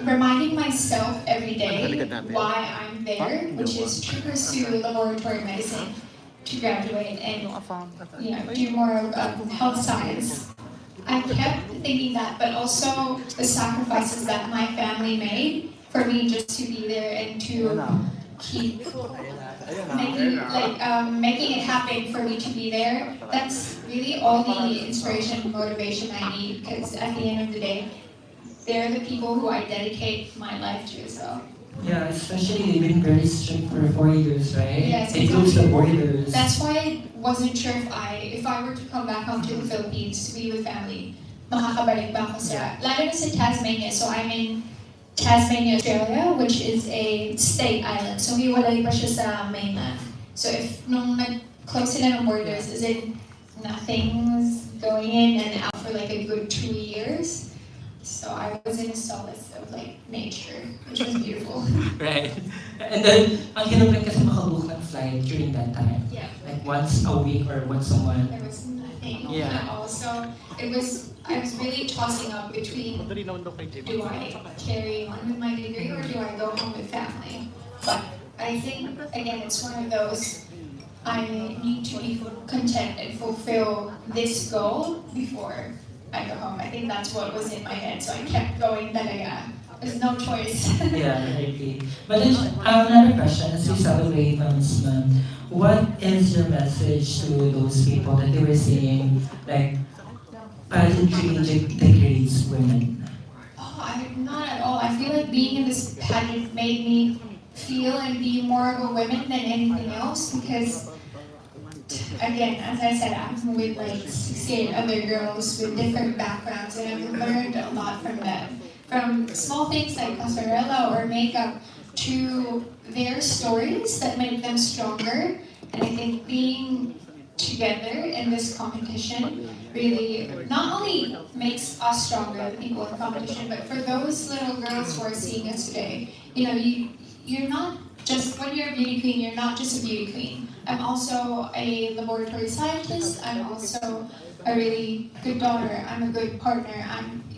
reminding myself every day why I'm there, which is to pursue laboratory medicine, to graduate and do more health science. I kept thinking that, but also the sacrifices that my family made for me just to be there and to keep making it happen for me to be there. That's really all the inspiration and motivation I need, because at the end of the day, they're the people who I dedicate my life to as well. Yeah, especially they've been very strict for 4 years, right? Yes, They closed the borders. That's why I wasn't sure if I were to come back home to the Philippines to be with family, makakabalik ba ako sa, lalo na sa Tasmania. So I'm in Tasmania, Australia, which is a state island. So hiwalay pa siya sa mainland. So if nung nag-close sila ng borders, as in nothing's going in and out for like a good 2 years. So I was in a solace of like nature, which was beautiful. Right. And then, ang hirap rin kasi makabook ng flight during that time. Yeah. Like once a week or once a month. There was nothing Yeah. at all. So I was really tossing up between, do I carry on with my degree or do I go home with family? But I think, again, it's one of those, I need to be content and fulfill this goal before I go home. I think that's what was in my head, so I kept going talaga. There's no choice. Yeah, I agree. But then, another question, as we celebrate Women's Month, what is your message to those people that they were saying, like, pageantry degrades women? Oh, not at all. I feel like being in this pageant made me feel and be more of a woman than anything else, because again, as I said, I'm with like 68 other girls with different backgrounds, and I've learned a lot from them. From small things like pasarela or makeup to their stories that make them stronger. And I think being together in this competition really not only makes us stronger, the people in the competition, but for those little girls who are seeing us today, you're not just, when you're a beauty queen, you're not just a beauty queen. I'm also a laboratory scientist. I'm also a really good daughter. I'm a good partner.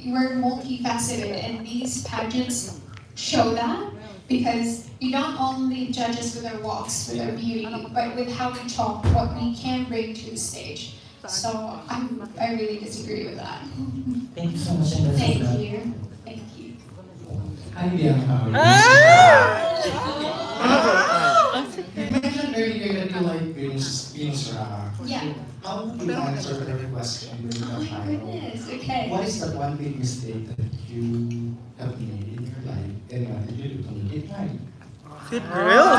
We're multifaceted, and these pageants show that, because you don't only judge us with our walks, with our beauty, but with how we talk, what we can bring to the stage. So I really disagree with that. Thank you so much. Thank you. Thank you. Hi, Bianca. You mentioned earlier that you like Venus Ra. Yeah. How would you answer every question during that time? Goodness, okay. What is the one big mistake that you have made in your life, and what did you do to make it right? Good girl.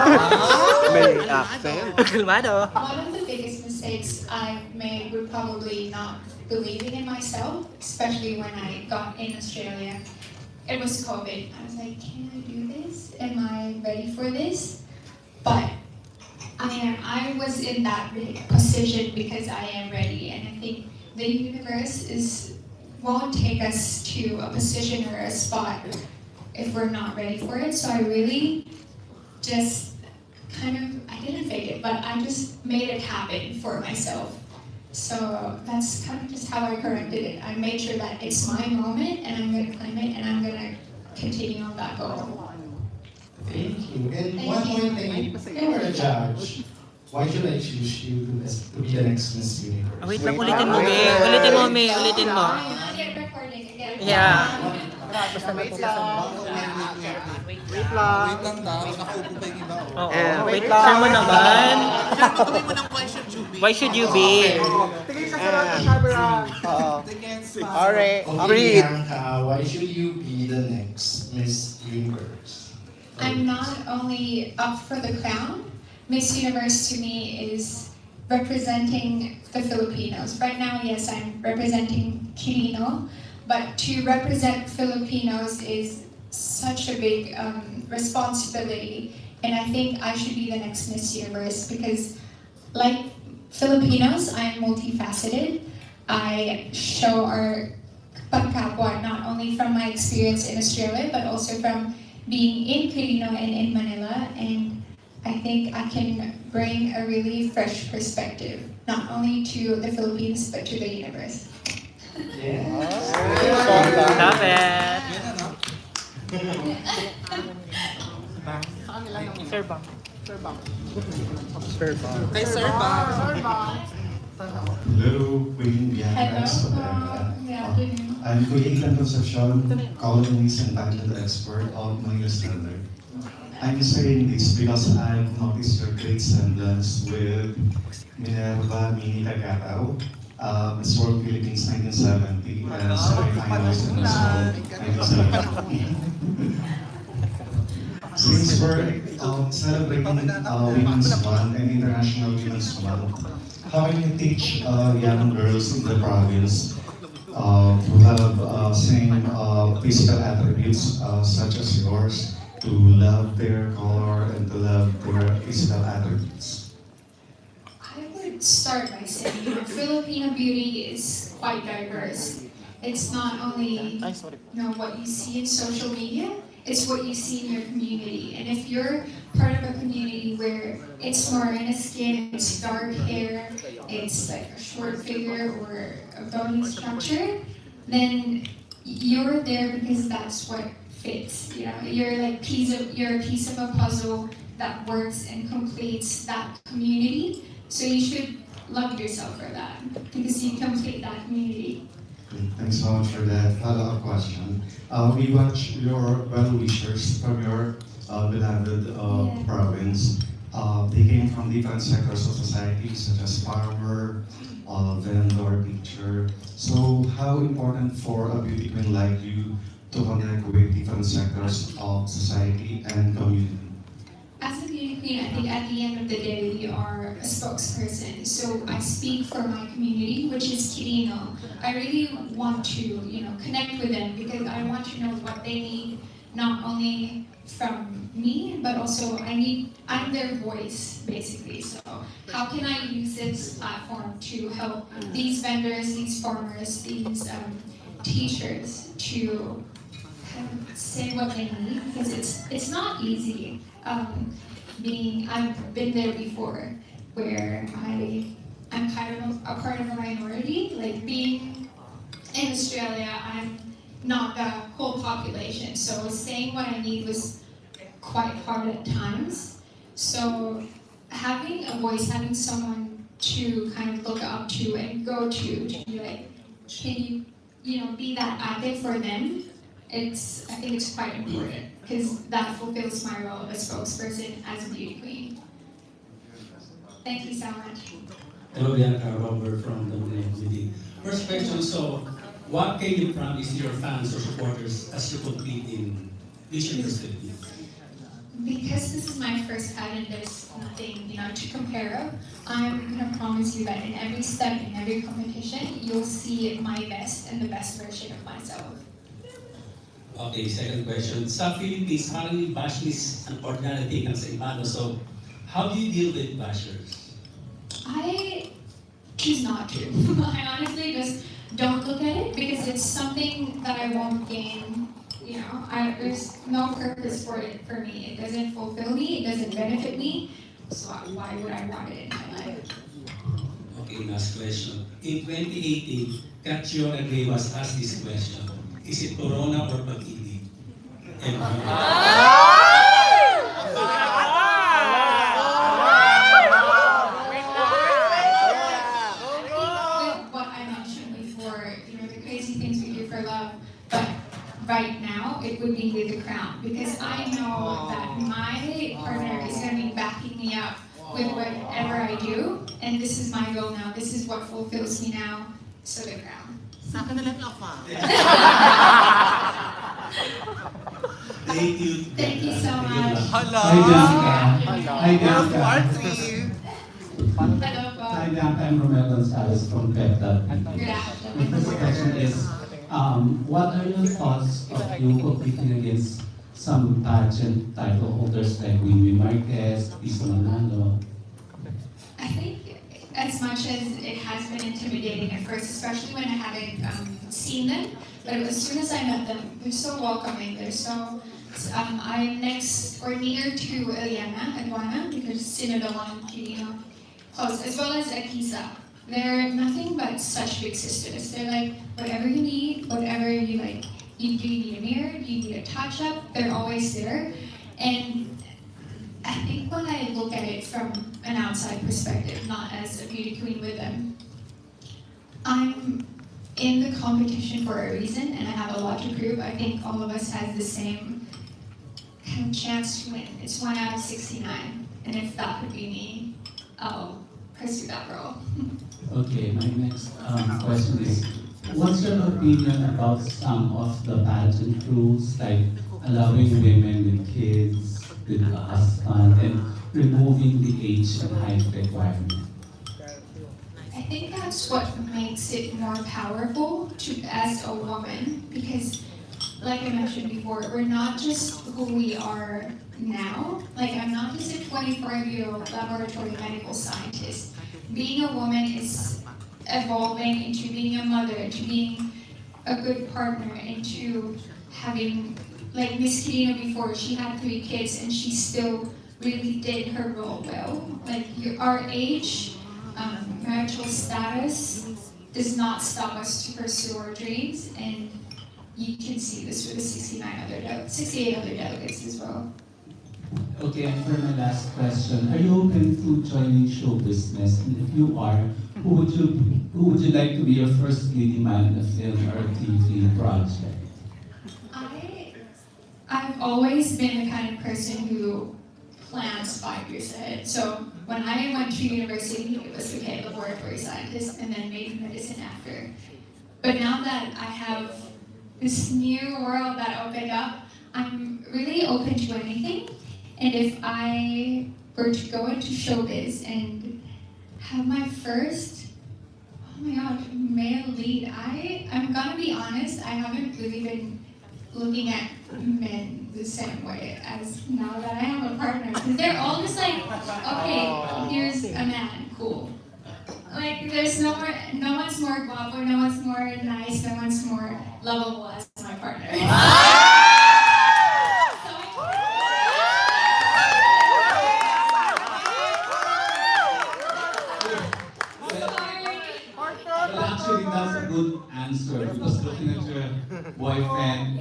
May accent. Kalmado. One of the biggest mistakes I've made would probably not believing in myself, especially when I got in Australia. It was COVID. I was like, can I do this? Am I ready for this? But I was in that position because I am ready, and I think the universe won't take us to a position or a spot if we're not ready for it. So I really just I didn't fake it, but I just made it happen for myself. So that's kind of just how I corrected it. I made sure that it's my moment, and I'm going to claim it, and I'm going to continue on that goal. Thank you. And one more thing, if you were a judge, why should I choose you to be the next Miss Universe? Wait lang, ulitin mo, May. Ulitin mo, May. Ulitin mo. Yeah. Wait lang daw, nakaupo pa yung iba. Oo, wait lang. Saan mo naman? Why should you be? Tingin sa sarap ng camera. Alright, breathe. Why should you be the next Miss Universe? I'm not only up for the crown. Miss Universe to me is representing the Filipinos. Right now, yes, I'm representing QUIRINO, but to represent Filipinos is such a big responsibility, and I think I should be the next Miss Universe because, like Filipinos, I'm multifaceted. I show our pagkapwa not only from my experience in Australia, but also from being in QUIRINO and in Manila, and I think I can bring a really fresh perspective, not only to the Philippines, but to the universe. Yes. Sir Bang. Sir Bang. Sir Bang. Kay Sir Bang. Sir Bang. Hello, Queen Bianca Espadera. I'm Kuya Ethan Concepcion, columnist and titled expert of Manila Standard. I'm saying this because I've noticed your great semblance with Minerva Mini Cagataw, Miss World Philippines 1970, and semi-finalist in the World 1970. Since we're celebrating Women's Month and International Women's Month, how can you teach young girls in the province who have same physical attributes such as yours to love their color and to love their physical attributes? I would start by saying, Filipino beauty is quite diverse. It's not only what you see in social media, it's what you see in your community. And if you're part of a community where it's morena skin, it's dark hair, it's like a short figure or a bony structure, then you're there because that's what fits. You're a piece of a puzzle that works and completes that community. So you should love yourself for that because you complete that community. Thanks so much for that follow-up question. We watch your well-wishers from your beloved province. They came from different sectors of society, such as farmer, vendor, teacher. So how important for a beauty queen like you to connect with different sectors of society and community? As a beauty queen, I think at the end of the day, we are a spokesperson. So I speak for my community, which is QUIRINO. I really want to, connect with them because I want to know what they need, not only from me, but also I'm their voice, basically. So how can I use this platform to help these vendors, these farmers, these teachers to say what they need? Because it's not easy. I've been there before, where I'm kind of a part of a minority. Like being in Australia, I'm not the whole population, so saying what I need was quite hard at times. So having a voice, having someone to kind of look up to and go to be like, can you be that advocate for them? I think it's quite important because that fulfills my role as spokesperson as a beauty queen. Thank you so much. Hello, Bianca, Robert from the community. First question, so what can you promise your fans or supporters as you compete in Miss Universe Philippines? Because this is my first pageant, there's nothing to compare of. I'm going to promise you that in every step, in every competition, you'll see my best and the best version of myself. Okay, second question. Sa Philippines, parang yung bashing is an ordinary thing sa iba. So, how do you deal with bashers? I choose not to. I honestly just don't look at it because it's something that I won't gain. There's no purpose for it for me. It doesn't fulfill me. It doesn't benefit me. So why would I want it in my life? Okay, last question. In 2018, Katio Ragay was asked this question. Is it Corona or pag-ibig? And With what I mentioned before, the crazy things we do for love, but right now it would be with the crown because I know that my partner is going to be backing me up with whatever I do, and this is my goal now. This is what fulfills me now. So the crown. Sa akin na lang ako. Thank you. Thank you so much. Hello. Hi, Bianca. Hi, Bianca. Hello po. Hi, Bianca. I'm Romel Gonzalez from PETA. Good My afternoon. first question is, what are your thoughts of you competing against some pageant title holders like Winnie Marquez, Isa Manalo? I think as much as it has been intimidating at first, especially when I haven't seen them, but as soon as I met them, they're so welcoming. They're so. I'm next or near to Eliana Aduana because Sinodalon, QUIRINO, close, as well as Akisa. They're nothing but such big sisters. They're like, whatever you need, whatever you like, do you need a mirror, do you need a touch-up, they're always there. And I think when I look at it from an outside perspective, not as a beauty queen with them, I'm in the competition for a reason, and I have a lot to prove. I think all of us have the same kind of chance to win. It's 1 out of 69, and if that would be me, I'll pursue that role. Okay, my next question is, what's your opinion about some of the pageant rules, like allowing women with kids, with a husband, and removing the age and height requirement? I think that's what makes it more powerful as a woman, because like I mentioned before, we're not just who we are now. Like, I'm not just a 24-year-old laboratory medical scientist. Being a woman is evolving into being a mother, into being a good partner, into having, like Miss Quirino before, she had 3 kids and she still really did her role well. Like, our age, marital status does not stop us to pursue our dreams, and you can see this with the 68 other delegates as well. Okay, and for my last question, are you open to joining show business? And if you are, who would you like to be your first leading man in a film or TV project? I've always been the kind of person who plans 5 years ahead. So when I went to university, it was okay, laboratory scientist, and then maybe medicine after. But now that I have this new world that opened up, I'm really open to anything. And if I were to go into showbiz and have my first, oh my gosh, male lead, I'm gonna be honest, I haven't really been looking at men the same way as now that I have a partner. Because they're all just like, okay, here's a man, cool. Like, there's no one's more guapo, no one's more nice, no one's more lovable as my partner. Well, actually, that's a good answer, because looking at your boyfriend,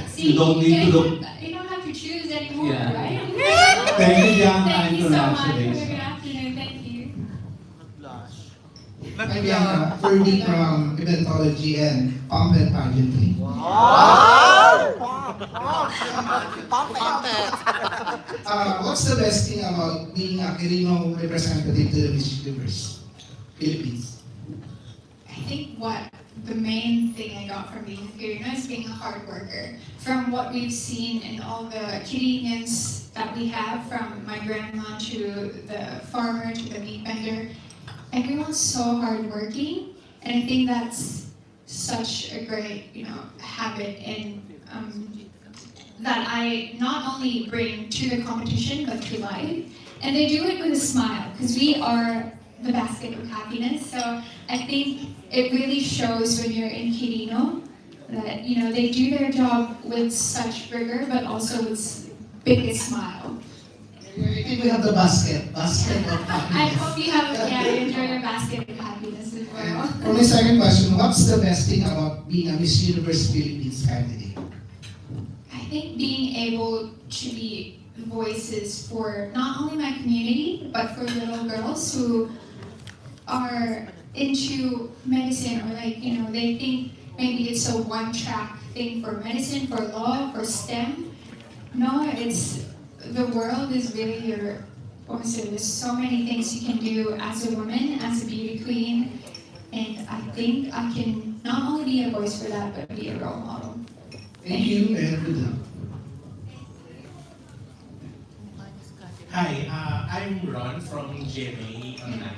See, you don't need to look. You don't have to choose anymore, Yeah. right? Thank you, Bianca, Thank and you so much. Have a congratulations. good afternoon. Thank you. Hi, Bianca. Ferdy from Eventology and Pamphlet Pageantry. What's the best thing about being a Quirino representative to the Miss Universe Philippines? I think what the main thing I got from being a Quirino is being a hard worker. From what we've seen in all the Quirinians that we have, from my grandma to the farmer to the meat vendor, everyone's so hardworking, and I think that's such a great, habit and that I not only bring to the competition but to life. And they do it with a smile, because we are the basket of happiness. So I think it really shows when you're in Quirino that they do their job with such rigor, but also with biggest smile. I think we have the basket of happiness. I hope you enjoy your basket of happiness as well. For my second question, what's the best thing about being a Miss Universe Philippines candidate? I think being able to be voices for not only my community, but for little girls who are into medicine, or they think maybe it's a one-track thing for medicine, for law, for STEM. No, the world is really your oyster. There's so many things you can do as a woman, as a beauty queen, and I think I can not only be a voice for that, but be a role model. Thank you and good luck. Hi, I'm Ron from GMA Online.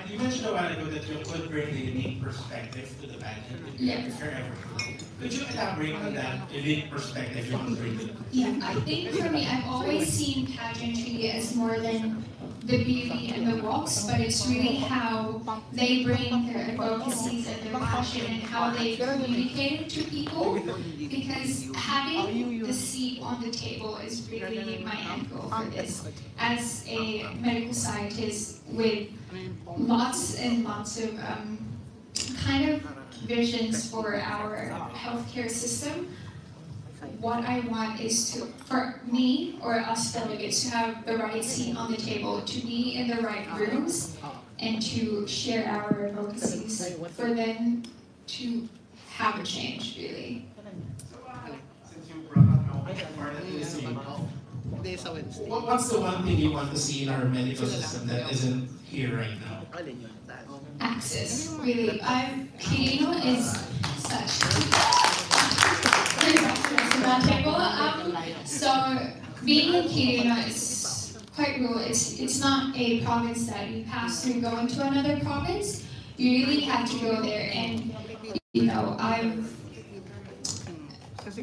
You mentioned a while ago that you could bring the unique perspective to the pageant if you prefer everything. Could you elaborate on that unique perspective you want to bring to the pageant? Yeah, I think for me, I've always seen pageantry as more than the beauty and the walks, but it's really how they bring their advocacies and their passion and how they communicate it to people. Because having the seat on the table is really my end goal for this. As a medical scientist with lots and lots of kind of visions for our healthcare system, what I want is for me or us delegates to have the right seat on the table, to be in the right rooms, and to share our advocacies for them to have a change, really. Since you brought up what's the one thing you want to see in our medical system that isn't here right now? Access, really. QUIRINO is such that table. So being in QUIRINO is quite rural. It's not a province that you pass through going to another province. You really have to go there, and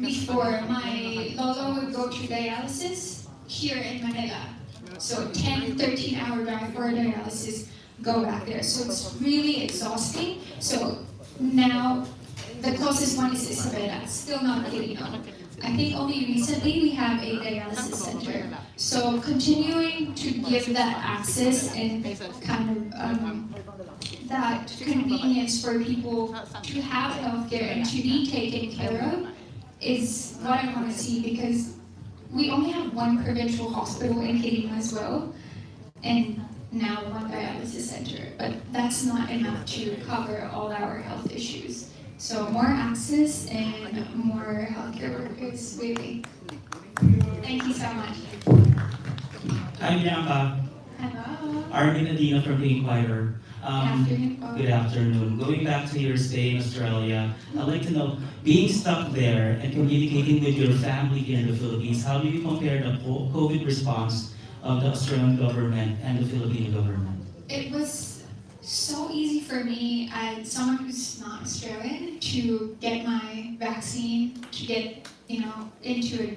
before my lolo would go to dialysis here in Manila. So 13 hour drive for dialysis, go back there. So it's really exhausting. So now the closest one is Isabela, still not QUIRINO. I think only recently we have a dialysis center. So continuing to give that access and kind of that convenience for people to have healthcare and to be taken care of is what I want to see, because we only have one provincial hospital in QUIRINO as well, and now one dialysis center, but that's not enough to cover all our health issues. So more access and more healthcare workers, really. Thank you so much. Hi, Bianca. Hello. Armin Adina from the Inquirer. Good afternoon. Going back to your stay in Australia, I'd like to know, being stuck there and communicating with your family here in the Philippines, how do you compare the COVID response of the Australian government and the Philippine government? It was so easy for me as someone who's not Australian to get my vaccine, to get, into a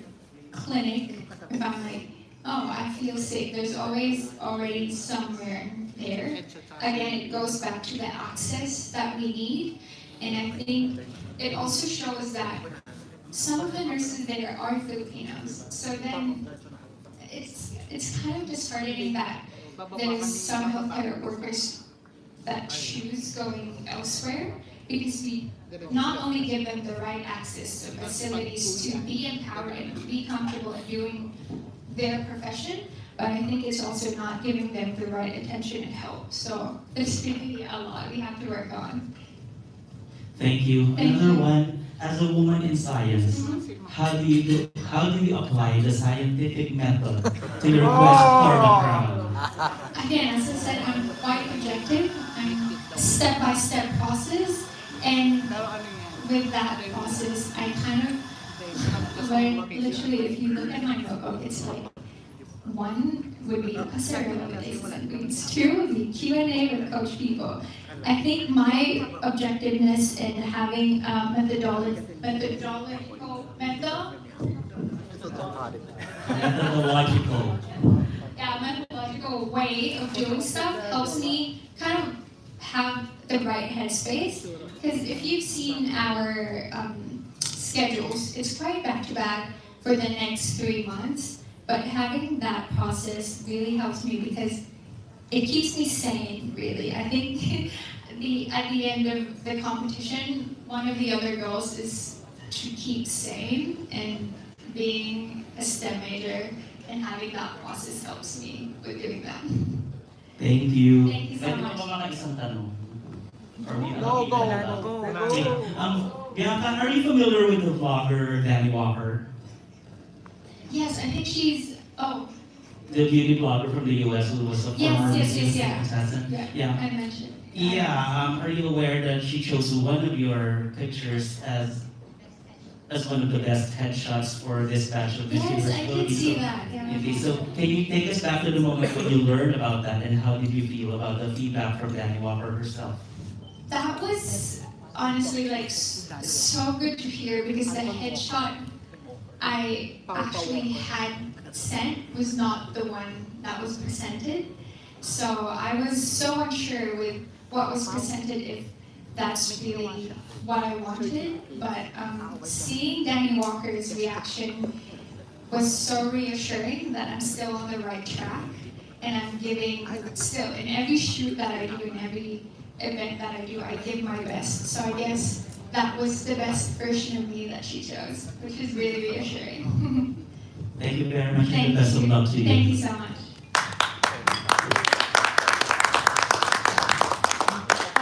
clinic if I'm like, oh, I feel sick. There's always already somewhere there. Again, it goes back to the access that we need. And I think it also shows that some of the nurses there are Filipinos. So then it's kind of disheartening that there's some healthcare workers that choose going elsewhere, because we not only give them the right access to facilities to be empowered and to be comfortable in doing their profession, but I think it's also not giving them the right attention and help. So there's really a lot we have to work on. Thank you. Another one, as a woman in science, how do you apply the scientific method to your quest for the crown? Again, as I said, I'm quite objective. I'm a step-by-step process, and with that process, I kind of learned, literally, if you look at my notebook, it's like, one would be conservative, two would be Q&A with coach people. I think my objectiveness in having methodological way of doing stuff helps me kind of have the right headspace. Because if you've seen our schedules, it's quite back-to-back for the next 3 months. But having that process really helps me because it keeps me sane, really. I think at the end of the competition, one of the other goals is to keep sane, and being a STEM major and having that process helps me with doing that. Thank you. Thank you so much. Bianca, are you familiar with the vlogger Danny Walker? Yes, I think she's, the beauty blogger from the US who was a former contestant. Yeah, I mentioned. Yeah, are you aware that she chose one of your pictures as one of the best headshots for this batch of Miss Universe Yes, I did see that. Yeah. Okay, so can you take us back to the moment when you learned about that, and how did you feel about the feedback from Danny Walker herself? That was honestly like so good to hear, because the headshot I actually had sent was not the one that was presented. So I was so unsure with what was presented, if that's really what I wanted. But seeing Danny Walker's reaction was so reassuring that I'm still on the right track. And I'm giving, still, in every shoot that I do, in every event that I do, I give my best. So I guess that was the best version of me that she chose, which was really reassuring. Thank you very much, and Thank the best of you. luck to you. Thank you so much.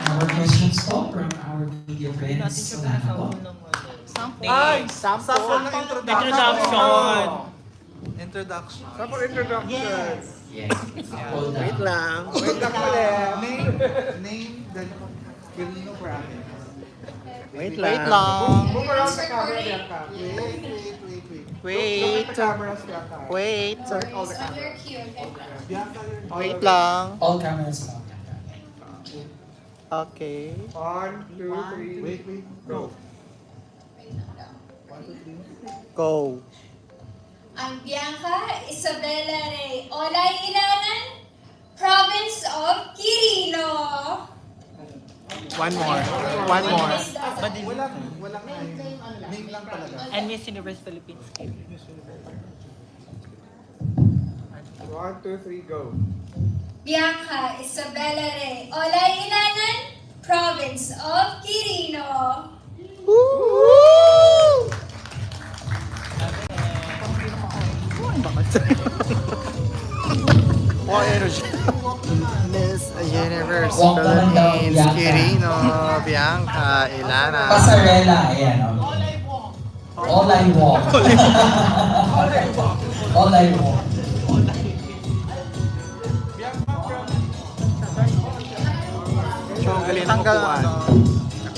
Our questions po from our media friends. Wala na po. Ay! Sample na Introduction. Introduction. Sample introduction. Yes. Yes. Wait lang. Wait lang pala. Name the QUIRINO province. Wait lang. Move around the camera, Bianca. Wait. Look at the cameras, Bianca. Wait. All the cameras. Bianca, Wait lang. All cameras po. Okay. 1, 2, 3. Wait. Go. 1, 2, 3. Go. I'm Bianca Isabella Rey Olay Ilanan, province of Quirino. One more. Walang name lang talaga. And Miss Universe Philippines. 1, 2, 3, go. Bianca Isabella Rey Olay Ilanan, province of Quirino. Wow, energy. Miss Universe Walk naman daw, Philippines, Bianca. Quirino, Bianca, Ilana. Pasarela, ayan. All I walk. All I walk.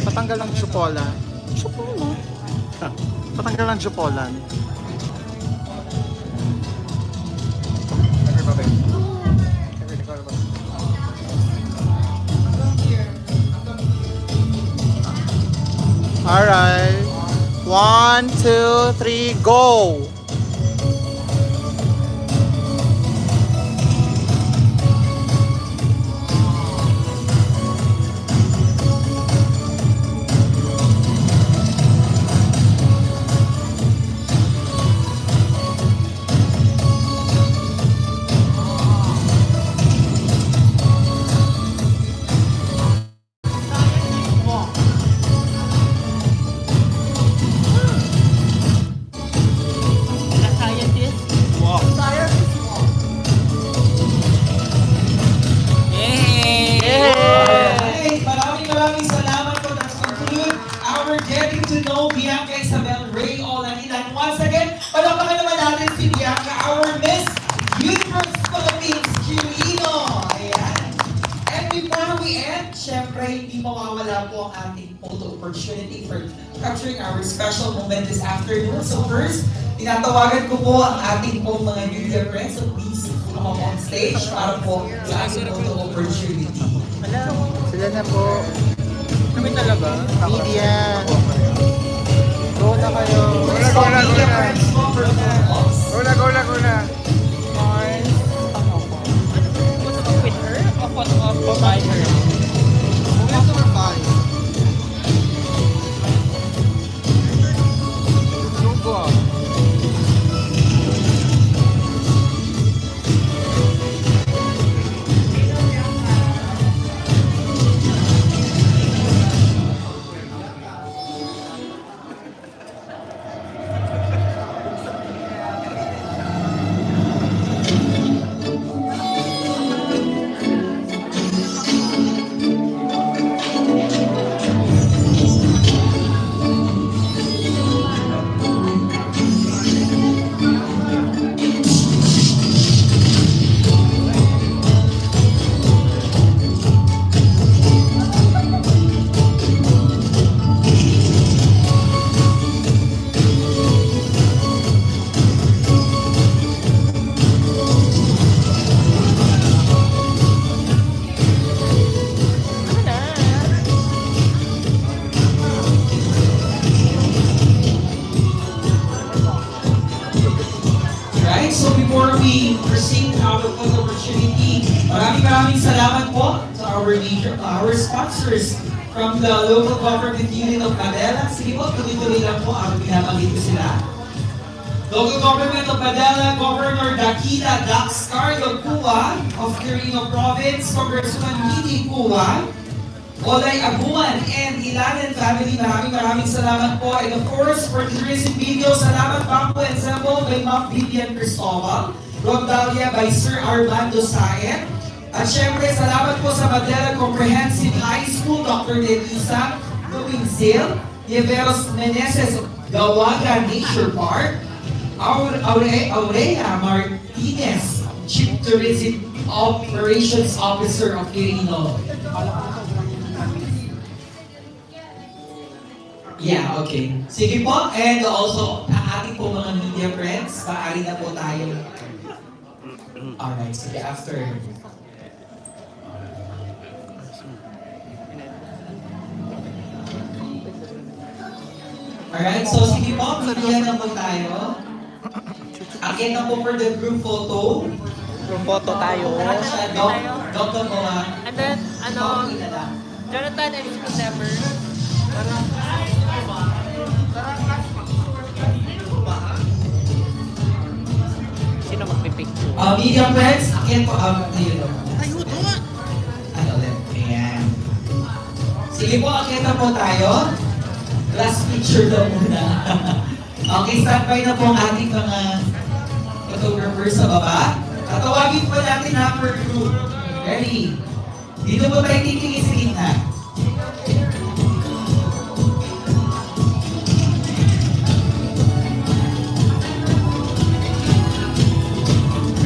Patanggal ng chupolan. Chupolan? Patanggal ng chupolan. Alright. 1, 2, 3, go! Alright, maraming salamat po. That's conclude our getting to know Bianca Isabel Rey Olanilan. Once again, palakpakan naman natin si Bianca, our Miss Universe Philippines QUIRINO. Ayan. And before we end, syempre, hindi mawawala po ang ating photo opportunity for capturing our special moment this afternoon. So first, tinatawagan ko po ang ating pong mga media friends. So please, come up on stage para po sa ating photo opportunity. Sila na po. Kami talaga? Media. Go na kayo. Go na. With her or photo of by her? Right, so before we proceed to our photo opportunity, maraming salamat po to our sponsors from the local government unit of Manila. Sige po, tuloy-tuloy lang po ang pinabanggit ko sila. Local government of Manila, Governor Dakila Dax Carlo Pua of Quirino Province, Congressman Midi Pua, Olay Abuan and Ilanen family, maraming salamat po. And of course, for the recent video, salamat Bambo Ensemble by Ma'am Vivian Cristobal, Rondalia by Sir Armando Saet. At syempre, salamat po sa Mandela Comprehensive High School, Dr. Denisa Luinzil, Nieveros Meneses Gawaga Nature Park, Aurea Martinez, Chief Tourism Operations Officer of QUIRINO. Yeah, okay. Sige po, and also, ang ating po mga media friends, maaari na po tayo. Alright, sige, after. Alright, so sige po, media na po tayo. Akin na po for the group photo. Group photo tayo. Dok po ha. And then, Jonathan and September. Sino magpipicture? Media friends, akin po, tayo doon. Ano ulit? Ayan. Sige po, akin na po tayo. Last picture daw muna. Okay, standby na po ang ating mga photographers sa baba. Tatawagin po natin ha per group. Ready? Dito po tayo titingin sa gitna.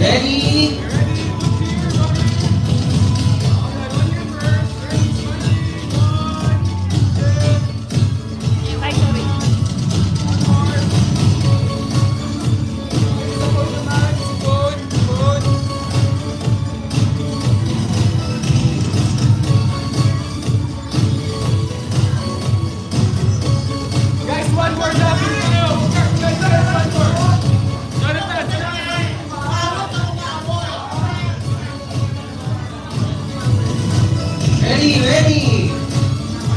Ready? Guys, one more natin dito. Guys, one more. Jonathan, Ready, ready.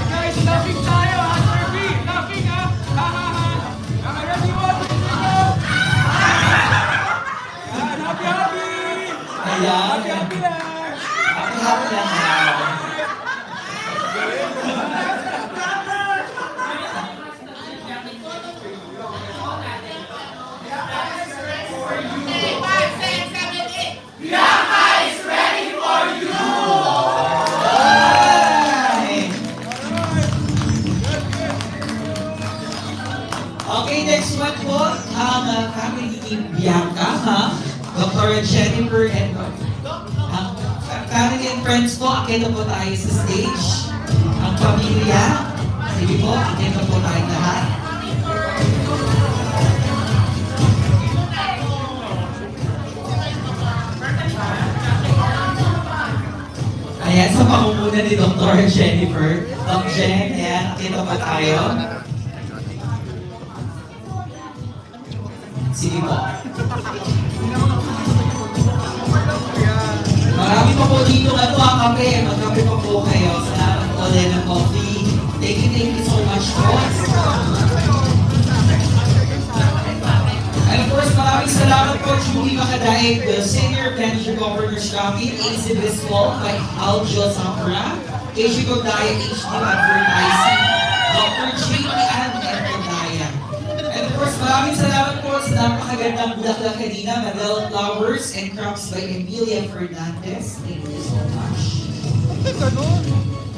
guys, laughing tayo ha, Sir B. Laughing ha. Ha ha ha. Ready, one, two, three, go. Yan, happy, happy. Ayan. Happy, happy lang. Happy, happy lang. Okay, next one po, ang family ni Bianca, ha? Dr. Jennifer and ang family and friends po, akin na po tayo sa stage. Ang pamilya, sige po, akin na po tayo lahat. Ayan, sa pamumuna ni Dr. Jennifer. Doc Jen, ayan, akin na po tayo. Sige po. Marami pa po dito na ito ang kape. Magkape pa po kayo. Salamat po din ng coffee. Thank you so much po. And of course, maraming salamat po, Julie Makadaig, the Senior Manager Governor Shopping, AC Bispo, by Aljo Sampra, KG Kodaya, HD Advertising, Dr. J.P. Ann Kodaya. And of course, maraming salamat po sa napakagandang bulaklak kanina, Madel Flowers and Crops by Emilia Fernandez. Thank you so much.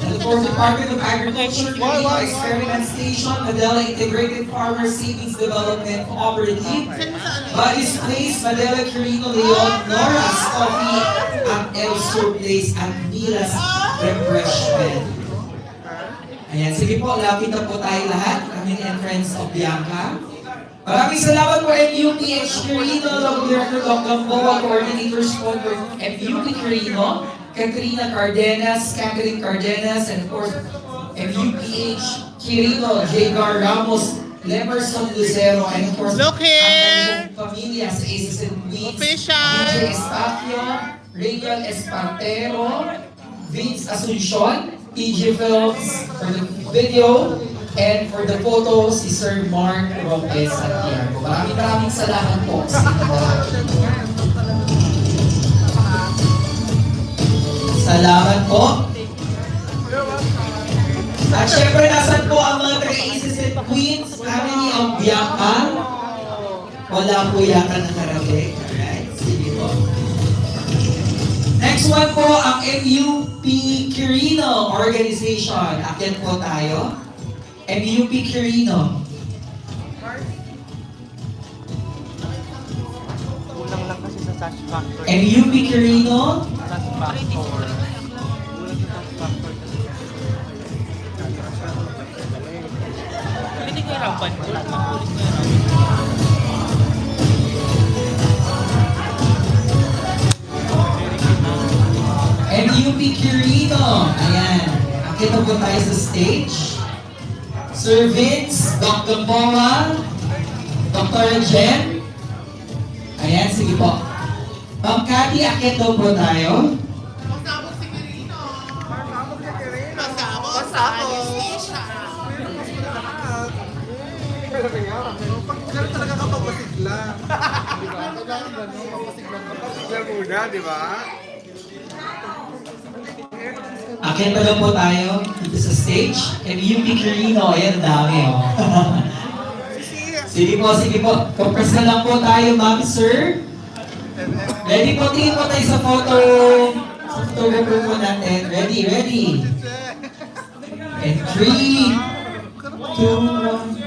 And of course, Department of Agriculture, Quirino Experiment Station, Madela Integrated Farmer Savings Development Cooperative, Buddy's Place, Madela Quirino Leon, Nora's Coffee, at Elster Place, at Mila's Refreshment. Ayan, sige po, lapit na po tayo lahat, kami and friends of Bianca. Maraming salamat po MUPH Quirino, Log Director Doc Gamboa, Coordinators po for MUP Quirino, Katrina Cardenas, Catherine Cardenas, and of course, MUPH Quirino, J.Gar Ramos, Lemerson Lucero, and of course, ang kanyang pamilya sa Aces and Queens, DJ Estacio, Rachel Espartero, Vince Asuncion, PG Films for the video, and for the photos, si Sir Mark Lopez Santiago. Maraming salamat po sa inyo. Salamat po. At syempre, nasan po ang mga taga-assistant queens, family of Bianca? Wala po yata nakarating. Alright, sige po. Next one po, ang MUP QUIRINO organization. Akyat po tayo. MUP QUIRINO. Kulang lang kasi sa sash factor. MUP QUIRINO. Sash factor. Hindi ko hirapan. MUP QUIRINO. Ayan. Akita po tayo sa stage. Sir Vince, Dr. Paula, Dr. Jen. Ayan, sige po. Ma'am Cathy, akit daw po tayo. Ganun talaga kapag pasigla. Di ba? Kailangan ganun, papasigla muna, di ba? Akit pa daw po tayo dito sa stage. MUP QUIRINO. Ayan, dami oh. Sige po. Compress na lang po tayo, ma'am, sir. Ready po, tingin po tayo sa photographer po natin. Ready. And 3, 2, 1.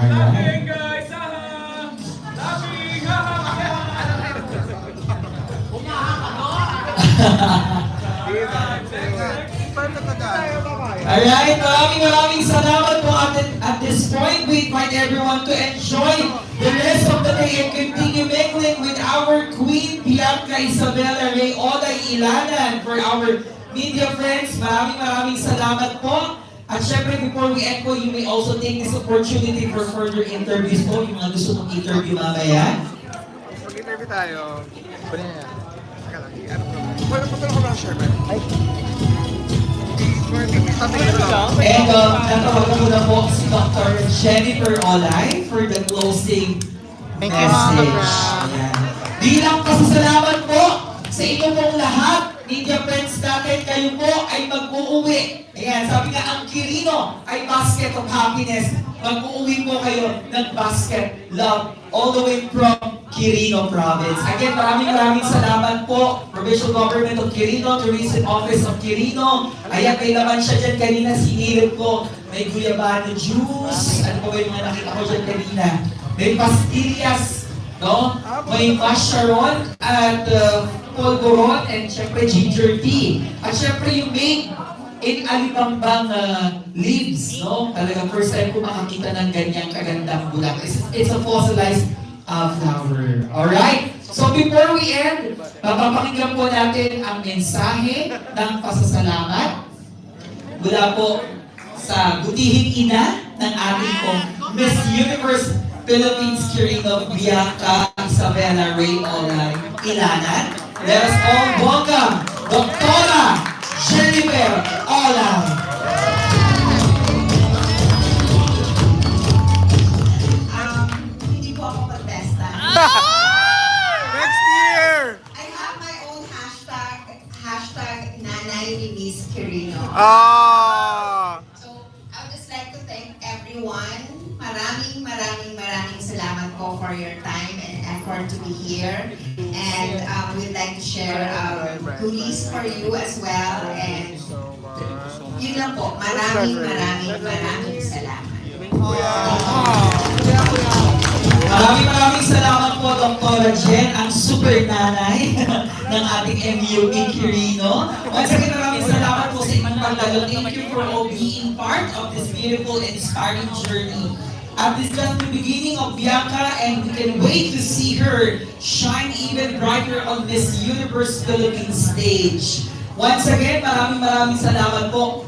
Alright. Alright, maraming salamat po at this point. We invite everyone to enjoy the rest of the day and continue mingling with our Queen Bianca Isabella Ray Olay Ilanan. For our media friends, maraming salamat po. At syempre, before we end po, you may also take this opportunity for further interviews po, yung mga gusto mong interview mamaya. Mag-interview tayo. Pwede na yan. Saka lang, wala pa ko lang share ba? Ay. And natawagan ko na po si Dr. Jennifer Olay for the closing message. Ayan. Bilang pasasalamat po sa inyo pong lahat, media friends natin, kayo po ay mag-uuwi. Ayan, sabi nga, ang QUIRINO ay basket of happiness. Mag-uuwi po kayo ng basket love all the way from QUIRINO province. Again, maraming salamat po, Provincial Government of QUIRINO, Tourism Office of QUIRINO. Ayan, may laman siya dyan kanina, sinilip ko. May guyabano juice. Ano ba yung mga nakita ko dyan kanina? May pastillas, no? May masharon at polvoron and syempre ginger tea. At syempre yung main in alibambang leaves, no? Talagang first time ko makakita ng ganyang kagandang bulak. It's a fossilized flower. Alright? So before we end, papapakinggan po natin ang mensahe ng pasasalamat mula po sa butihing ina ng ating pong Miss Universe Philippines QUIRINO Bianca Isabella Ray Olay Ilanan. Let us all welcome Dr. Jennifer Olay. Hindi po ako contesta. Next year! I have my own hashtag Nanay ni Miss QUIRINO. So, I would just like to thank everyone. Maraming salamat po for your time and effort to be here. And we'd like to share goodies for you as well. And yun lang po, maraming salamat. Maraming salamat po, Dr. Jen, ang super nanay ng ating MUP QUIRINO. Once again, maraming salamat po sa inyong pagdalo. Thank you for all being part of this beautiful, inspiring journey. At this just the beginning of Bianca, and we can wait to see her shine even brighter on this Universe Philippines stage. Once again, maraming salamat po.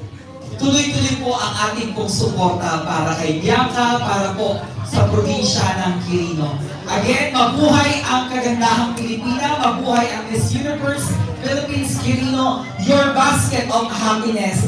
Tuloy-tuloy po ang ating pong suporta para kay Bianca, para po sa probinsya ng QUIRINO. Again, mabuhay ang kagandahang Pilipina, mabuhay ang Miss Universe Philippines QUIRINO, your basket of happiness.